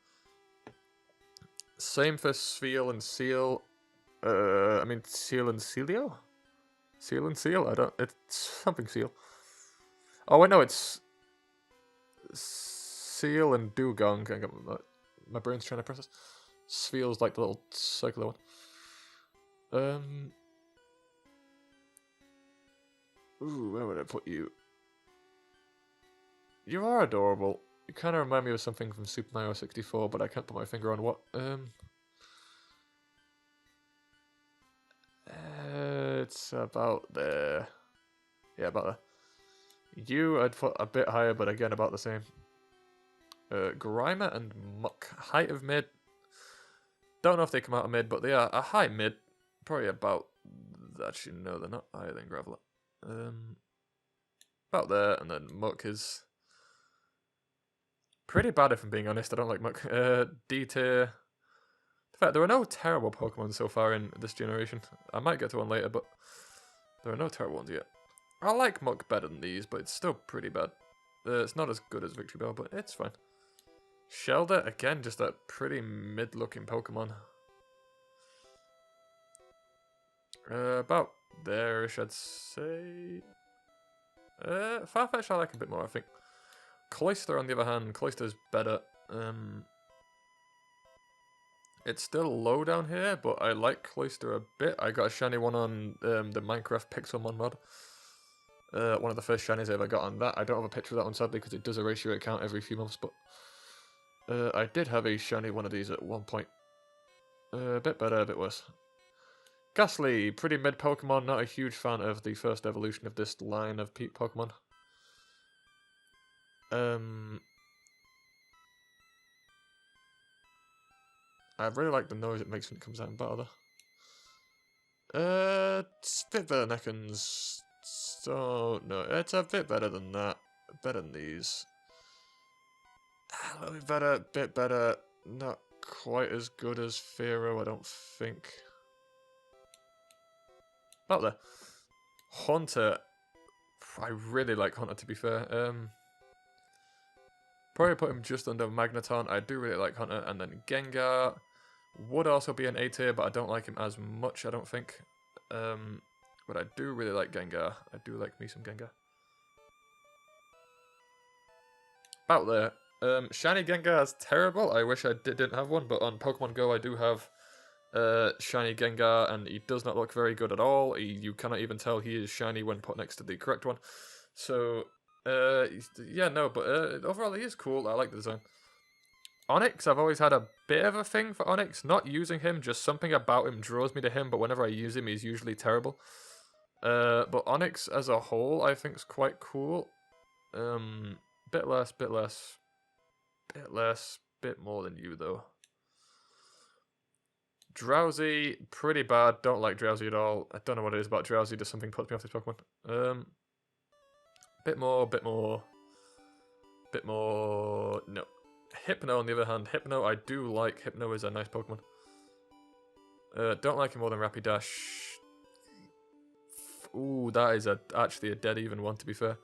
A: Same for Spheal and Seal. I mean, Seal and Celio? Seal and Seal? It's something Seal. Oh, wait, no, it's Seal and Dugong. My brain's trying to process. Spheal's like the little circular one. Ooh, where would I put you? You are adorable. You kind of remind me of something from Super Mario 64, but I can't put my finger on what. It's about there. Yeah, about there. You, I'd put a bit higher, but again, about the same. Grimer and Muck. Height of mid. Don't know if they come out of mid, but they are a high mid. Probably about... Actually, no, they're not higher than Graveler. About there, and then Muck is... pretty bad, if I'm being honest. I don't like Muck. D tier. In fact, there are no terrible Pokemon so far in this generation. I might get to one later, but there are no terrible ones yet. I like Muck better than these, but it's still pretty bad. It's not as good as Victory Bell, but it's fine. Shelder, again, just a pretty mid-looking Pokemon. About there-ish, I'd say. Farfetch'd I like a bit more, I think. Cloyster, on the other hand, Cloyster's better. It's still low down here, but I like Cloyster a bit. I got a shiny one on the Minecraft Pixelmon mod. One of the first shinies I ever got on that. I don't have a picture of that one, sadly, because it does erase your account every few months, but I did have a shiny one of these at one point. A bit better, a bit worse. Ghastly, pretty mid Pokemon, not a huge fan of the first evolution of this line of Pokemon. I really like the noise it makes when it comes out in battle, though. It's a bit better than Ekans. So, no, it's a bit better than that. Better than these. A little bit better. Not quite as good as Fearow, I don't think. About there. Haunter. I really like Haunter, to be fair. Probably put him just under Magneton. I do really like Haunter. And then Gengar would also be an A tier, but I don't like him as much, I don't think. But I do really like Gengar. I do like me some Gengar. About there. Shiny Gengar is terrible. I wish I didn't have one, but on Pokemon Go I do have shiny Gengar, and he does not look very good at all. You cannot even tell he is shiny when put next to the correct one. So, yeah, no, but overall he is cool. I like the design. Onix, I've always had a bit of a thing for Onix. Not using him, just something about him draws me to him, but whenever I use him, he's usually terrible. But Onix as a whole, I think is quite cool. Bit less, bit more than you, though. Drowsy, pretty bad. Don't like Drowsy at all. I don't know what it is about Drowsy, just something puts me off this Pokemon. Bit more. No. Hypno, on the other hand. Hypno, I do like. Hypno is a nice Pokemon. Don't like him more than Rapidash. Ooh, that is actually a dead even one, to be fair.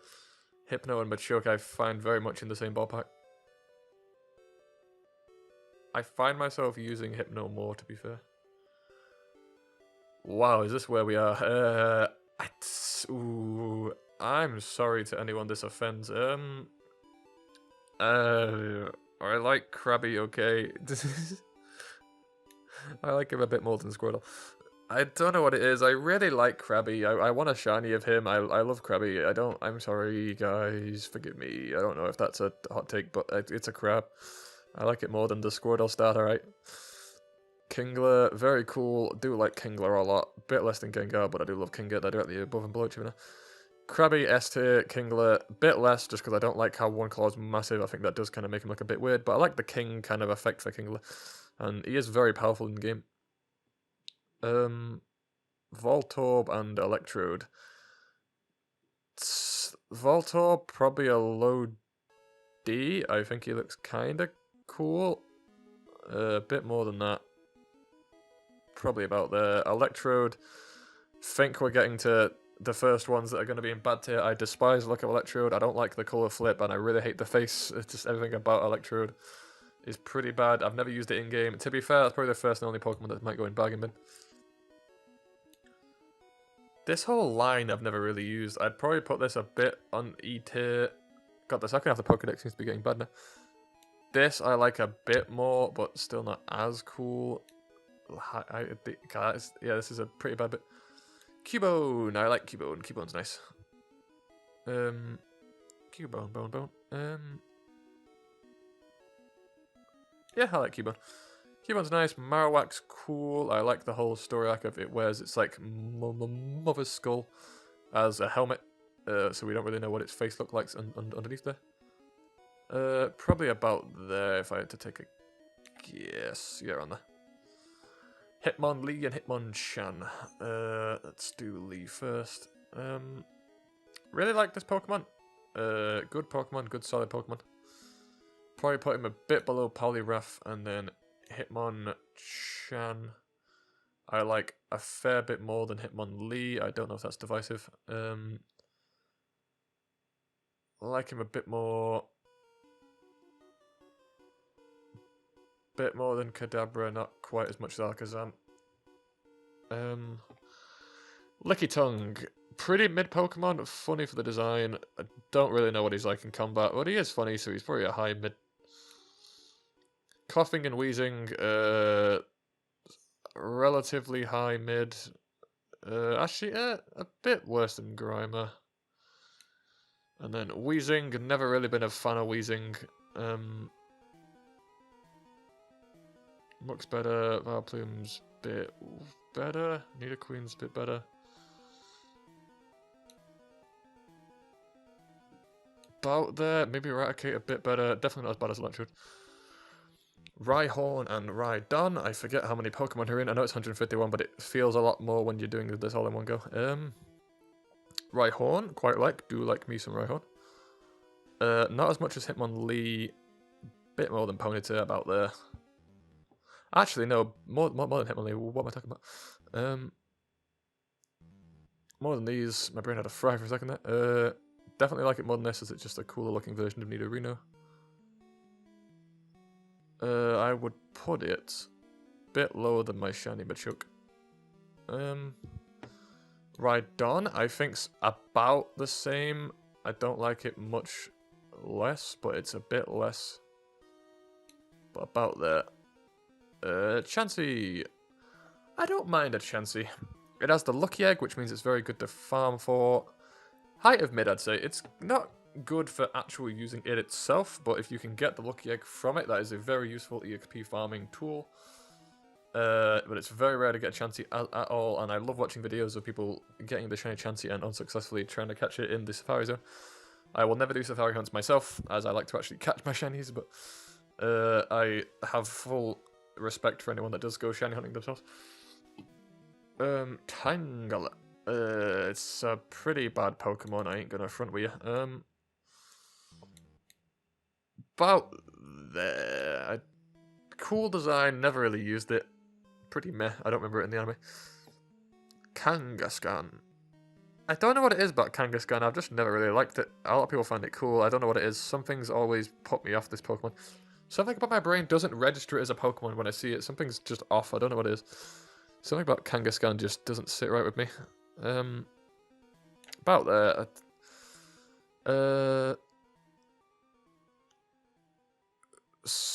A: Hypno and Machoke I find very much in the same ballpark. I find myself using Hypno more, to be fair. Wow, is this where we are? Ooh, I'm sorry to anyone this offends. I like Krabby, okay. I like him a bit more than Squirtle. I don't know what it is. I really like Krabby. I want a shiny of him. I love Krabby. I'm sorry, guys. Forgive me. I don't know if that's a hot take, but it's a crab. I like it more than the Squirtle starter, right? Kingler, very cool. Do like Kingler a lot. Bit less than Gengar, but I do love Kingler. They're directly above and below each other. Krabby, S tier, Kingler, bit less just because I don't like how one claw's massive. I think that does kind of make him look a bit weird, but I like the king kind of effect for Kingler. And he is very powerful in the game. Voltorb and Electrode. Voltorb, probably a low D. I think he looks kind of cool. A bit more than that. Probably about there. Electrode, think we're getting to the first ones that are going to be in bad tier. I despise the look of Electrode. I don't like the colour flip, and I really hate the face. It's just everything about Electrode is pretty bad. I've never used it in-game. To be fair, that's probably the first and only Pokemon that might go in bargain bin. This whole line I've never really used. I'd probably put this a bit on E tier. God, the second half of the Pokédex seems to be getting bad now. This I like a bit more, but still not as cool. Yeah, this is a pretty bad bit. Cubone, I like Cubone. Cubone's nice. Cubone. Yeah, I like Cubone. Cubone's nice. Marowak's cool. I like the whole story arc of it wears its like mother's skull as a helmet, so we don't really know what its face looks like underneath there. Probably about there if I had to take a guess. Yeah, on there. Hitmonlee and Hitmonchan. Let's do Lee first. Really like this Pokemon. Good Pokemon, good solid Pokemon. Probably put him a bit below Poliwrath and then Hitmonchan. I like a fair bit more than Hitmonlee. I don't know if that's divisive. I like him a bit more. Bit more than Kadabra, not quite as much as Alakazam. Lickitung. Pretty mid Pokemon, funny for the design. I don't really know what he's like in combat, but he is funny, so he's probably a high mid. Coughing and Wheezing, relatively high mid. Actually, a bit worse than Grimer. And then Wheezing, never really been a fan of Wheezing. Looks better, Vileplume's bit better, Nidoqueen's a bit better. About there, maybe Raticate a bit better, definitely not as bad as Electrode. Rhyhorn and Rhydon, I forget how many Pokemon are in, I know it's 151, but it feels a lot more when you're doing this all in one go. Rhyhorn, quite like, do like me some Rhyhorn. Not as much as Hitmonlee, bit more than Ponyta, about there. Actually, no, more than Hitmonlee, what am I talking about? More than these, my brain had a fry for a second there. Definitely like it more than this, as it's just a cooler looking version of Nidorino. I would put it a bit lower than my shiny Machoke. Rhydon, I think's about the same. I don't like it much less, but it's a bit less. But about there. Chansey. I don't mind a Chansey. It has the Lucky Egg, which means it's very good to farm for. Height of mid, I'd say. It's not good for actual using it itself, but if you can get the Lucky Egg from it, that is a very useful EXP farming tool. But it's very rare to get a Chansey at all, and I love watching videos of people getting the shiny Chansey and unsuccessfully trying to catch it in the Safari Zone. I will never do Safari hunts myself, as I like to actually catch my shinies, but I have full respect for anyone that does go shiny hunting themselves. Tangle. It's a pretty bad Pokemon, I ain't gonna front with you. About there. Cool design, never really used it. Pretty meh, I don't remember it in the anime. Kangaskhan. I don't know what it is about Kangaskhan, I've just never really liked it. A lot of people find it cool, I don't know what it is. Some things always put me off this Pokemon. Something about my brain doesn't register it as a Pokemon when I see it. Something's just off, I don't know what it is. Something about Kangaskhan just doesn't sit right with me. About there.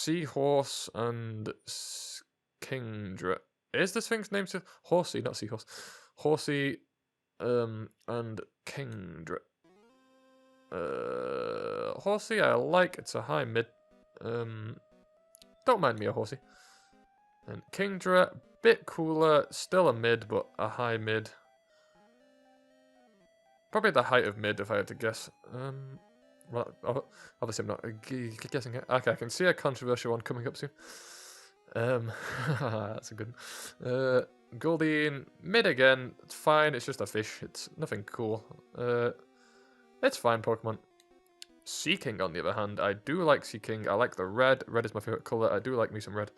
A: Seahorse and Kingdra. Is the Sphinx named Horsey, not Seahorse? Horsey, and Kingdra. Horsey I like, it's a high mid. Don't mind me a Horsey. And Kingdra, bit cooler, still a mid, but a high mid. Probably the height of mid, if I had to guess. Well, obviously I'm not guessing it. Okay, I can see a controversial one coming up soon. That's a good one. Goldeen, mid again. It's fine, it's just a fish. It's nothing cool. It's fine, Pokemon. Seaking, on the other hand, I do like Seaking. I like the red. Red is my favorite color. I do like me some red.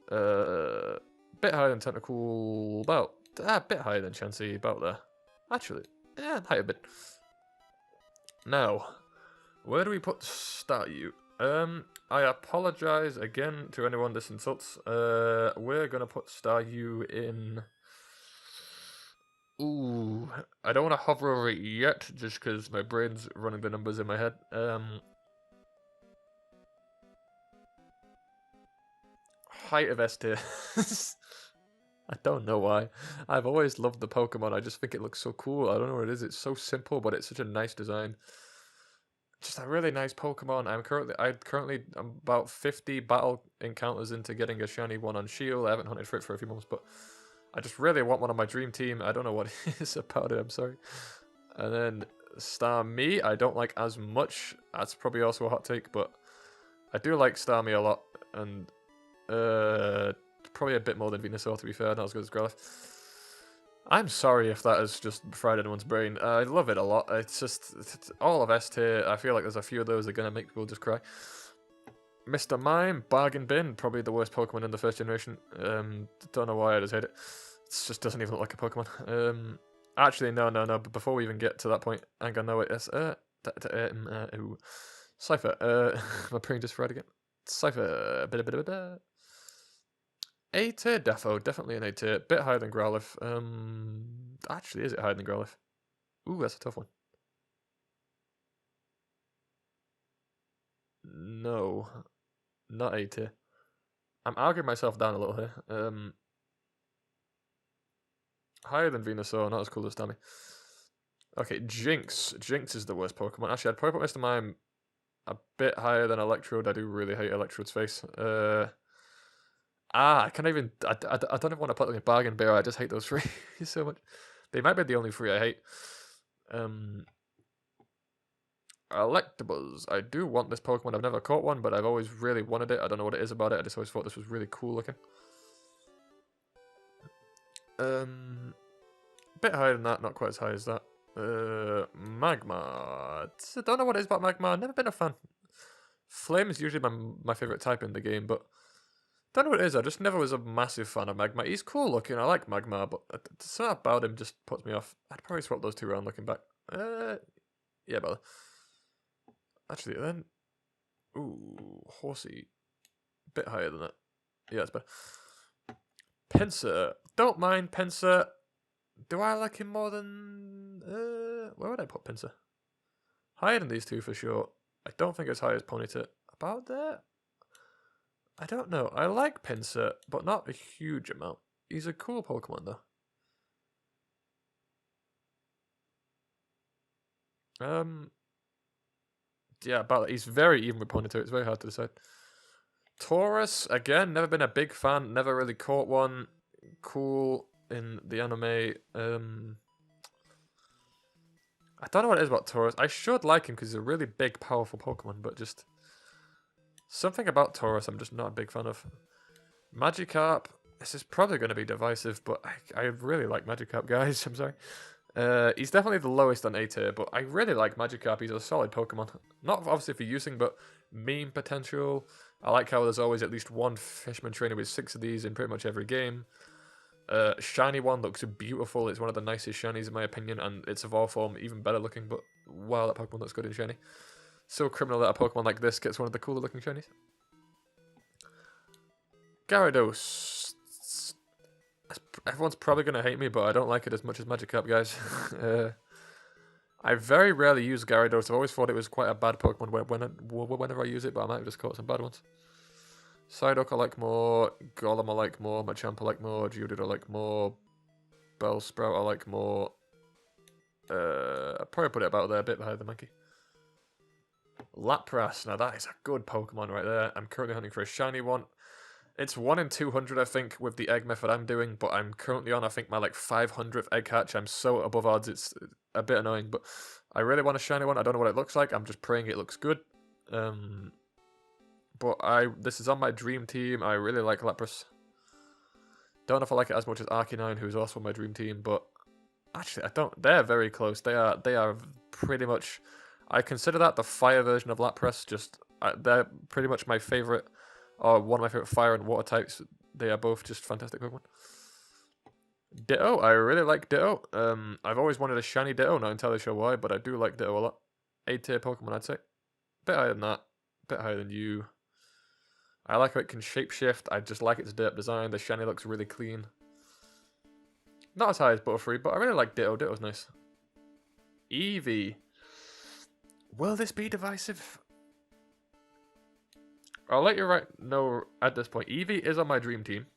A: Bit higher than Tentacool. About a bit higher than Chansey. About there. Actually, yeah, higher bit. Now, where do we put Staryu? I apologize again to anyone this insults. We're gonna put Staryu in. Ooh, I don't want to hover over it yet, just because my brain's running the numbers in my head. Height of S tier. I don't know why. I've always loved the Pokemon. I just think it looks so cool. I don't know what it is. It's so simple, but it's such a nice design. Just a really nice Pokemon. I'm about 50 battle encounters into getting a shiny one on Shield. I haven't hunted for it for a few months, but I just really want one on my dream team. I don't know what it is about it, I'm sorry. And then Starmie, I don't like as much. That's probably also a hot take, but I do like Starmie a lot. And probably a bit more than Venusaur, to be fair, not as good as Growlithe. I'm sorry if that has just fried anyone's brain. I love it a lot. It's just all of S tier. I feel like there's a few of those that are going to make people just cry. Mr. Mime, Bargain Bin, probably the worst Pokemon in the first generation. Don't know why I just hate it. It just doesn't even look like a Pokemon. Actually, no. But before we even get to that point, I'm gonna know it is. Cypher. My brain just fried again. Cypher. A tier Defo, definitely an A tier. Bit higher than Growlithe. Actually, is it higher than Growlithe? Ooh, that's a tough one. No, not A tier. I'm arguing myself down a little here. Higher than Venusaur, not as cool as Stammy. Okay, Jinx. Jinx is the worst Pokemon. Actually, I'd probably put Mr. Mime a bit higher than Electrode. I do really hate Electrode's face. I can't even. I don't even want to put like a Bargain Bear. I just hate those three so much. They might be the only three I hate. Electabuzz. I do want this Pokemon. I've never caught one, but I've always really wanted it. I don't know what it is about it. I just always thought this was really cool looking. Bit higher than that, not quite as high as that. Magmar. I don't know what it is about Magmar. I've never been a fan. Flame is usually my favorite type in the game, but don't know what it is. I just never was a massive fan of Magmar. He's cool looking. I like Magmar, but something about him just puts me off. I'd probably swap those two around looking back. Yeah, brother. Actually, then. Ooh, Horsey. Bit higher than that. Yeah, it's better. Pinsir. Don't mind Pinsir. Do I like him more than... where would I put Pinsir? Higher than these two for sure. I don't think as high as Ponyta. About there? I don't know. I like Pinsir, but not a huge amount. He's a cool Pokemon though. Yeah, about that. He's very even with Ponyta. It's very hard to decide. Taurus, again, never been a big fan. Never really caught one. Cool in the anime. I don't know what it is about Taurus. I should like him because he's a really big, powerful Pokemon, but just something about Taurus I'm just not a big fan of. Magikarp. This is probably going to be divisive, but I really like Magikarp, guys. I'm sorry. He's definitely the lowest on A tier, but I really like Magikarp. He's a solid Pokemon. Not obviously for using, but meme potential. I like how there's always at least one Fishman trainer with 6 of these in pretty much every game. Shiny one looks beautiful. It's one of the nicest shinies in my opinion, and its evolved form even better looking, but wow, that Pokemon looks good in shiny. So criminal that a Pokemon like this gets one of the cooler looking shinies. Gyarados. Everyone's probably going to hate me, but I don't like it as much as Magikarp, guys. I very rarely use Gyarados. I've always thought it was quite a bad Pokemon whenever I use it, but I might have just caught some bad ones. Psyduck I like more, Golem I like more, Machamp I like more, Geodude I like more, Bellsprout I like more. I'd probably put it about there, a bit higher than Mankey. Lapras, now that is a good Pokemon right there. I'm currently hunting for a shiny one. It's 1 in 200, I think, with the egg method I'm doing, but I'm currently on, I think, my, like, 500th egg hatch. I'm so above odds, it's a bit annoying, but I really want a shiny one. I don't know what it looks like. I'm just praying it looks good. But this is on my dream team. I really like Lapras. Don't know if I like it as much as Arcanine, who's also on my dream team, but actually, I don't. They're very close. They are pretty much. I consider that the fire version of Lapras. Just they're pretty much my favorite, or one of my favorite fire and water types. They are both just fantastic Pokemon. Ditto, I really like Ditto. I've always wanted a shiny Ditto. Not entirely sure why, but I do like Ditto a lot. A-tier Pokemon, I'd say. Bit higher than that. Bit higher than you. I like how it can shapeshift. I just like its dirt design. The shiny looks really clean. Not as high as Butterfree, but I really like Ditto. Ditto's nice. Eevee. Will this be divisive? I'll let you know at this point. Eevee is on my dream team.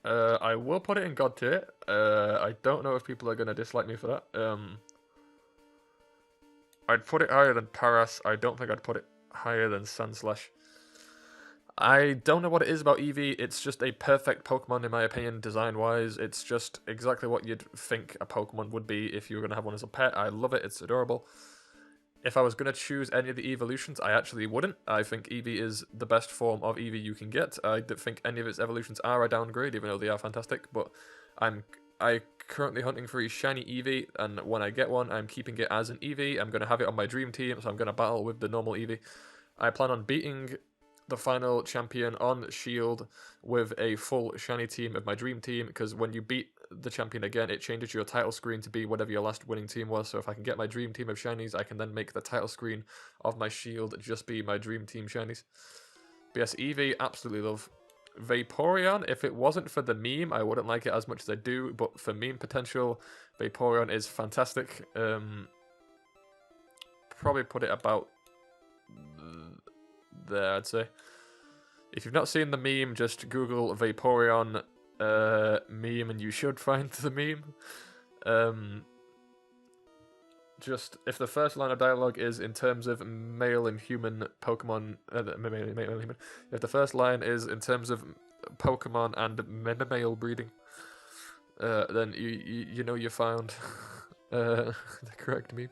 A: I will put it in God tier. I don't know if people are going to dislike me for that. I'd put it higher than Paras. I don't think I'd put it higher than Sandslash. I don't know what it is about Eevee. It's just a perfect Pokemon in my opinion, design-wise. It's just exactly what you'd think a Pokemon would be if you were going to have one as a pet. I love it. It's adorable. If I was going to choose any of the evolutions, I actually wouldn't. I think Eevee is the best form of Eevee you can get. I don't think any of its evolutions are a downgrade, even though they are fantastic. But I'm currently hunting for a shiny Eevee, and when I get one, I'm keeping it as an Eevee. I'm going to have it on my dream team, so I'm going to battle with the normal Eevee. I plan on beating the final champion on Shield with a full shiny team of my dream team, because when you beat the champion again, it changes your title screen to be whatever your last winning team was. So if I can get my dream team of shinies, I can then make the title screen of my Shield just be my dream team shinies. But yes, Eevee, absolutely love. Vaporeon, if it wasn't for the meme, I wouldn't like it as much as I do, but for meme potential, Vaporeon is fantastic. Probably put it about there, I'd say. If you've not seen the meme, just Google Vaporeon meme and you should find the meme. Just, if the first line of dialogue is in terms of male and human Pokemon, if the first line is in terms of Pokemon and male breeding, then you know you found the correct meme.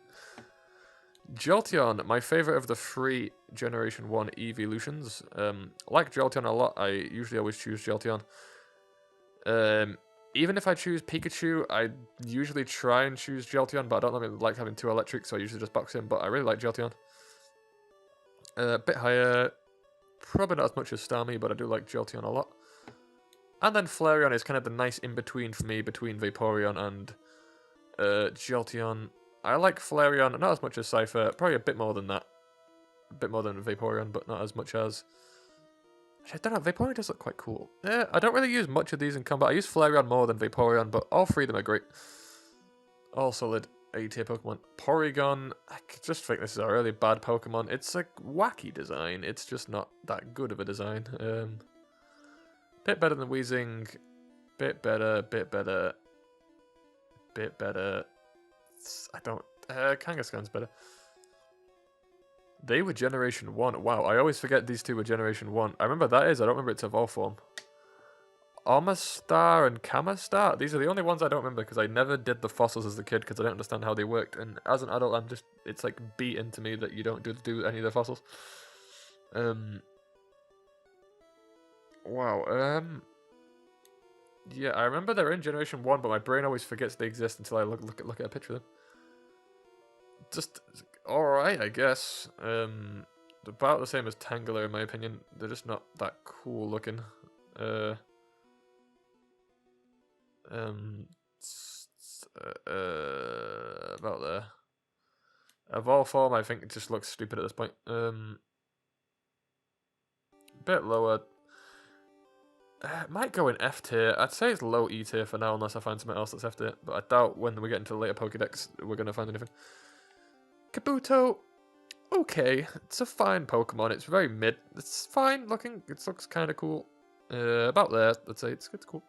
A: Jolteon, my favourite of the 3 Generation 1 evolutions. Like Jolteon a lot, I usually always choose Jolteon. Even if I choose Pikachu, I usually try and choose Jolteon, but I don't really like having 2 electric, so I usually just box him, but I really like Jolteon. A bit higher, probably not as much as Starmie, but I do like Jolteon a lot. And then Flareon is kind of the nice in-between for me, between Vaporeon and Jolteon. I like Flareon, not as much as Cypher, probably a bit more than that. A bit more than Vaporeon, but not as much as... Actually, I don't know, Vaporeon does look quite cool. Yeah, I don't really use much of these in combat. I use Flareon more than Vaporeon, but all 3 of them are great. All solid A-tier Pokemon. Porygon, I just think this is a really bad Pokemon. It's a wacky design, it's just not that good of a design. Bit better than Weezing, bit better. I don't... Kangaskhan's better. They were Generation 1. Wow, I always forget these 2 were Generation 1. I remember that is, I don't remember its evolved form. Omastar and Kamastar? These are the only ones I don't remember, because I never did the fossils as a kid, because I don't understand how they worked. And as an adult, I'm just... It's like beaten to me that you don't do any of the fossils. Wow, yeah, I remember they're in Generation 1, but my brain always forgets they exist until I look at a picture of them. Just alright, I guess. About the same as Tangela, in my opinion. They're just not that cool looking. About there. Evolve form, I think it just looks stupid at this point. Bit lower. Might go in F tier. I'd say it's low E tier for now, unless I find something else that's F tier. But I doubt when we get into the later Pokédex we're going to find anything. Kabuto. okay. It's a fine Pokemon. It's very mid. It's fine looking. It looks kind of cool. About there, let's say. It's cool.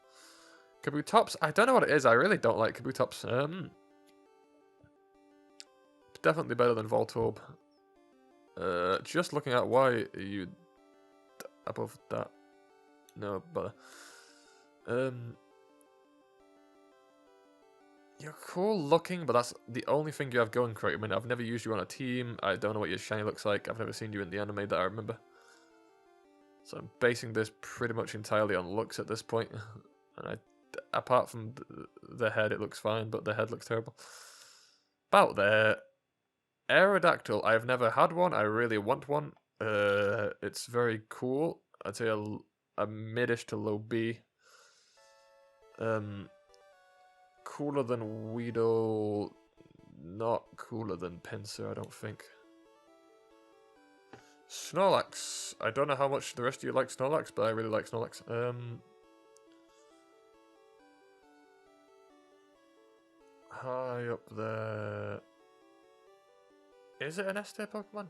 A: Kabutops, I don't know what it is. I really don't like Kabutops. Definitely better than Voltorb. Just looking at why you above that. No, but you're cool looking, but that's the only thing you have going for it. I mean, I've never used you on a team. I don't know what your shiny looks like. I've never seen you in the anime that I remember. So I'm basing this pretty much entirely on looks at this point. And apart from the head, it looks fine, but the head looks terrible. About there. Aerodactyl, I've never had one. I really want one. It's very cool. I'd say a midish to low B. Cooler than Weedle. Not cooler than Pinsir, I don't think. Snorlax. I don't know how much the rest of you like Snorlax, but I really like Snorlax. High up there. Is it an S-tier Pokemon?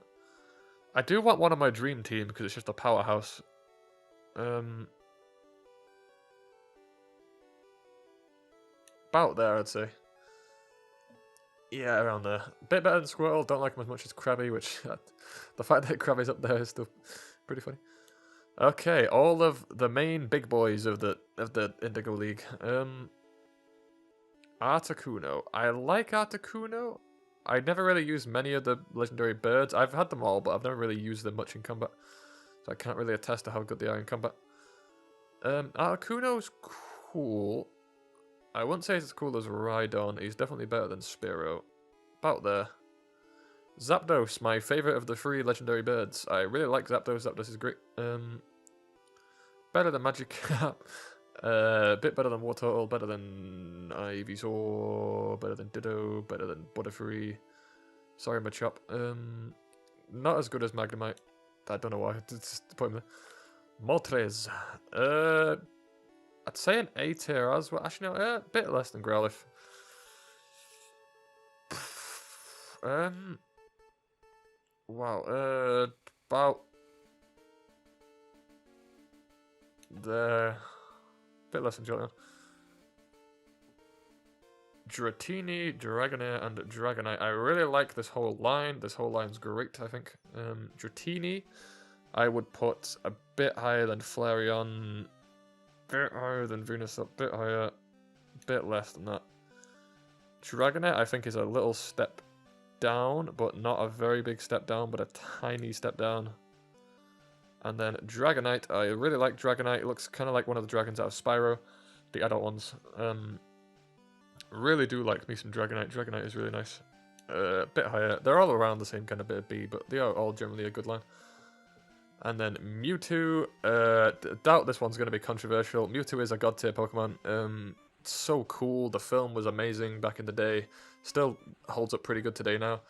A: I do want one on my dream team because it's just a powerhouse. About there, I'd say. Yeah, around there. A bit better than Squirtle. Don't like him as much as Krabby, which the fact that Krabby's up there is still pretty funny. Okay, all of the main big boys of the Indigo League. Articuno. I like Articuno. I never really used many of the legendary birds. I've had them all, but I've never really used them much in combat. So I can't really attest to how good they are in combat. Articuno's cool. I wouldn't say he's as cool as Rhydon. He's definitely better than Spearow. About there. Zapdos, my favourite of the 3 legendary birds. I really like Zapdos. Zapdos is great. Better than Magikarp. Bit better than Wartortle. Better than Ivysaur. Better than Ditto. Better than Butterfree. Sorry, Machop. Not as good as Magnemite. I don't know why. It's the point there. Moltres. I'd say an A tier as well. Actually, no, a bit less than Growlithe. Wow. About there. Bit less than Jolteon. Dratini, Dragonair, and Dragonite. I really like this whole line. This whole line's great, I think. Dratini, I would put a bit higher than Flareon. Bit higher than Venusaur, bit higher, bit less than that. Dragonair, I think, is a little step down, but not a very big step down, but a tiny step down. And then Dragonite, I really like Dragonite. It looks kind of like one of the dragons out of Spyro, the adult ones. Really do like me some Dragonite. Dragonite is really nice. Bit higher. They're all around the same kind of bit of B, but they are all generally a good line. And then Mewtwo, doubt this one's going to be controversial. Mewtwo is a god tier Pokemon. So cool. The film was amazing back in the day. Still holds up pretty good today now.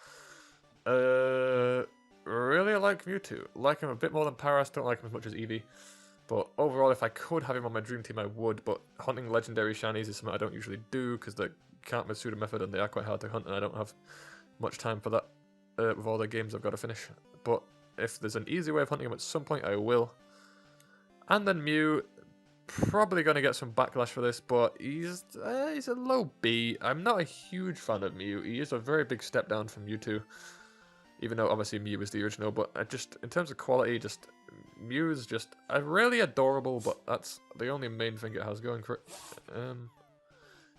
A: Really like Mewtwo. Like him a bit more than Paras. Don't like him as much as Eevee. But overall, if I could have him on my dream team, I would. But hunting legendary shinies is something I don't usually do because they can't Mitsuda method and they are quite hard to hunt, and I don't have much time for that with all the games I've got to finish. But if there's an easy way of hunting him at some point, I will. And then Mew, probably going to get some backlash for this, but he's a low B. I'm not a huge fan of Mew. He is a very big step down from Mewtwo, even though obviously Mew is the original. But in terms of quality, Mew is just really adorable, but that's the only main thing it has going for it.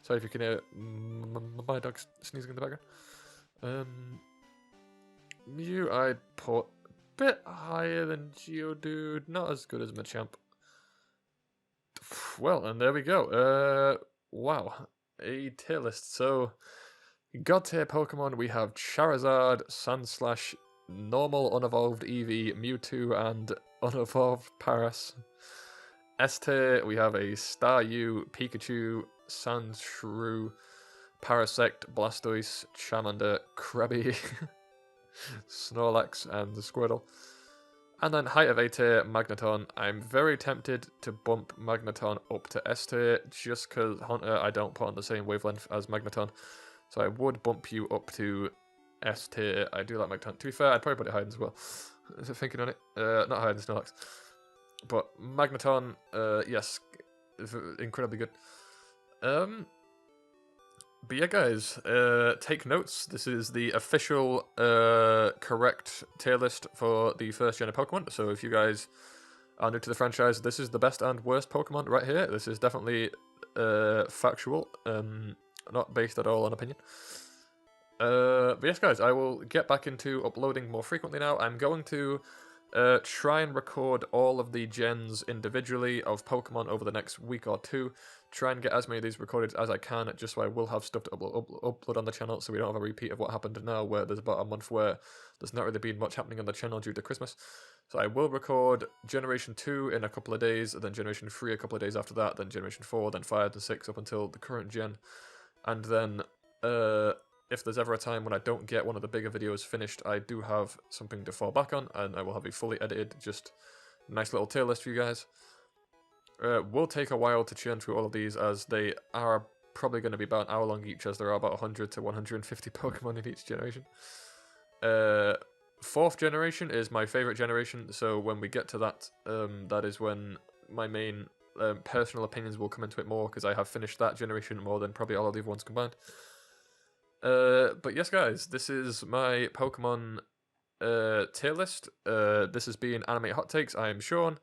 A: Sorry if you can hear my dog's sneezing in the background. Mew, I'd put bit higher than Geodude, not as good as Machamp. Well, and there we go. Wow, a tier list. So, god tier Pokemon, we have Charizard, Sandslash, normal unevolved Eevee, Mewtwo, and unevolved Paras. S tier, we have a Staryu, Pikachu, Sandshrew, Parasect, Blastoise, Charmander, Krabby, Snorlax, and Squirtle. And then height of A tier, Magneton. I'm very tempted to bump Magneton up to S tier, just because Hunter I don't put on the same wavelength as Magneton. So I would bump you up to S tier. I do like Magneton. To be fair, I'd probably put it Hidden as well. Is it thinking on it? Not Hidden, Snorlax. But Magneton, yes, incredibly good. But yeah, guys, take notes. This is the official correct tier list for the first gen of Pokemon. So if you guys are new to the franchise, this is the best and worst Pokemon right here. This is definitely factual, not based at all on opinion. But yes, guys, I will get back into uploading more frequently now. I'm going to try and record all of the gens individually of Pokemon over the next week or two. Try and get as many of these recorded as I can, just so I will have stuff to upload on the channel, so we don't have a repeat of what happened now, where there's about a month where there's not really been much happening on the channel due to Christmas. So I will record Generation 2 in a couple of days, then Generation 3 a couple of days after that, then Generation 4, then 5, then 6, up until the current gen. And then, if there's ever a time when I don't get one of the bigger videos finished, I do have something to fall back on, and I will have a fully edited, just nice little tier list for you guys. Will take a while to churn through all of these, as they are probably going to be about an hour long each, as there are about 100 to 150 Pokemon in each generation. 4th generation is my favourite generation, so when we get to that, that is when my main personal opinions will come into it more, because I have finished that generation more than probably all of the other ones combined. But yes, guys, this is my Pokemon tier list. This has been Animate Hot Takes. I am Sean.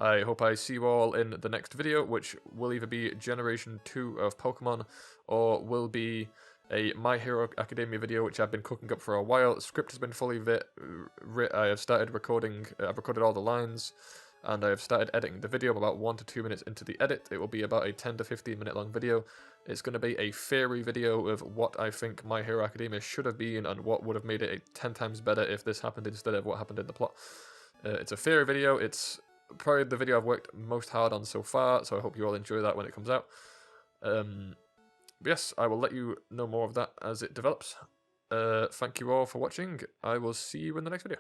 A: I hope I see you all in the next video, which will either be Generation 2 of Pokemon, or will be a My Hero Academia video, which I've been cooking up for a while. The script has been fully writ. I have started recording, I've recorded all the lines, and I have started editing the video. about 1 to 2 minutes into the edit. It will be about a 10 to 15 minute long video. It's going to be a theory video of what I think My Hero Academia should have been, and what would have made it 10 times better if this happened instead of what happened in the plot. It's a theory video. It's probably the video I've worked most hard on so far, so I hope you all enjoy that when it comes out. Yes, I will let you know more of that as it develops. Thank you all for watching. I will see you in the next video.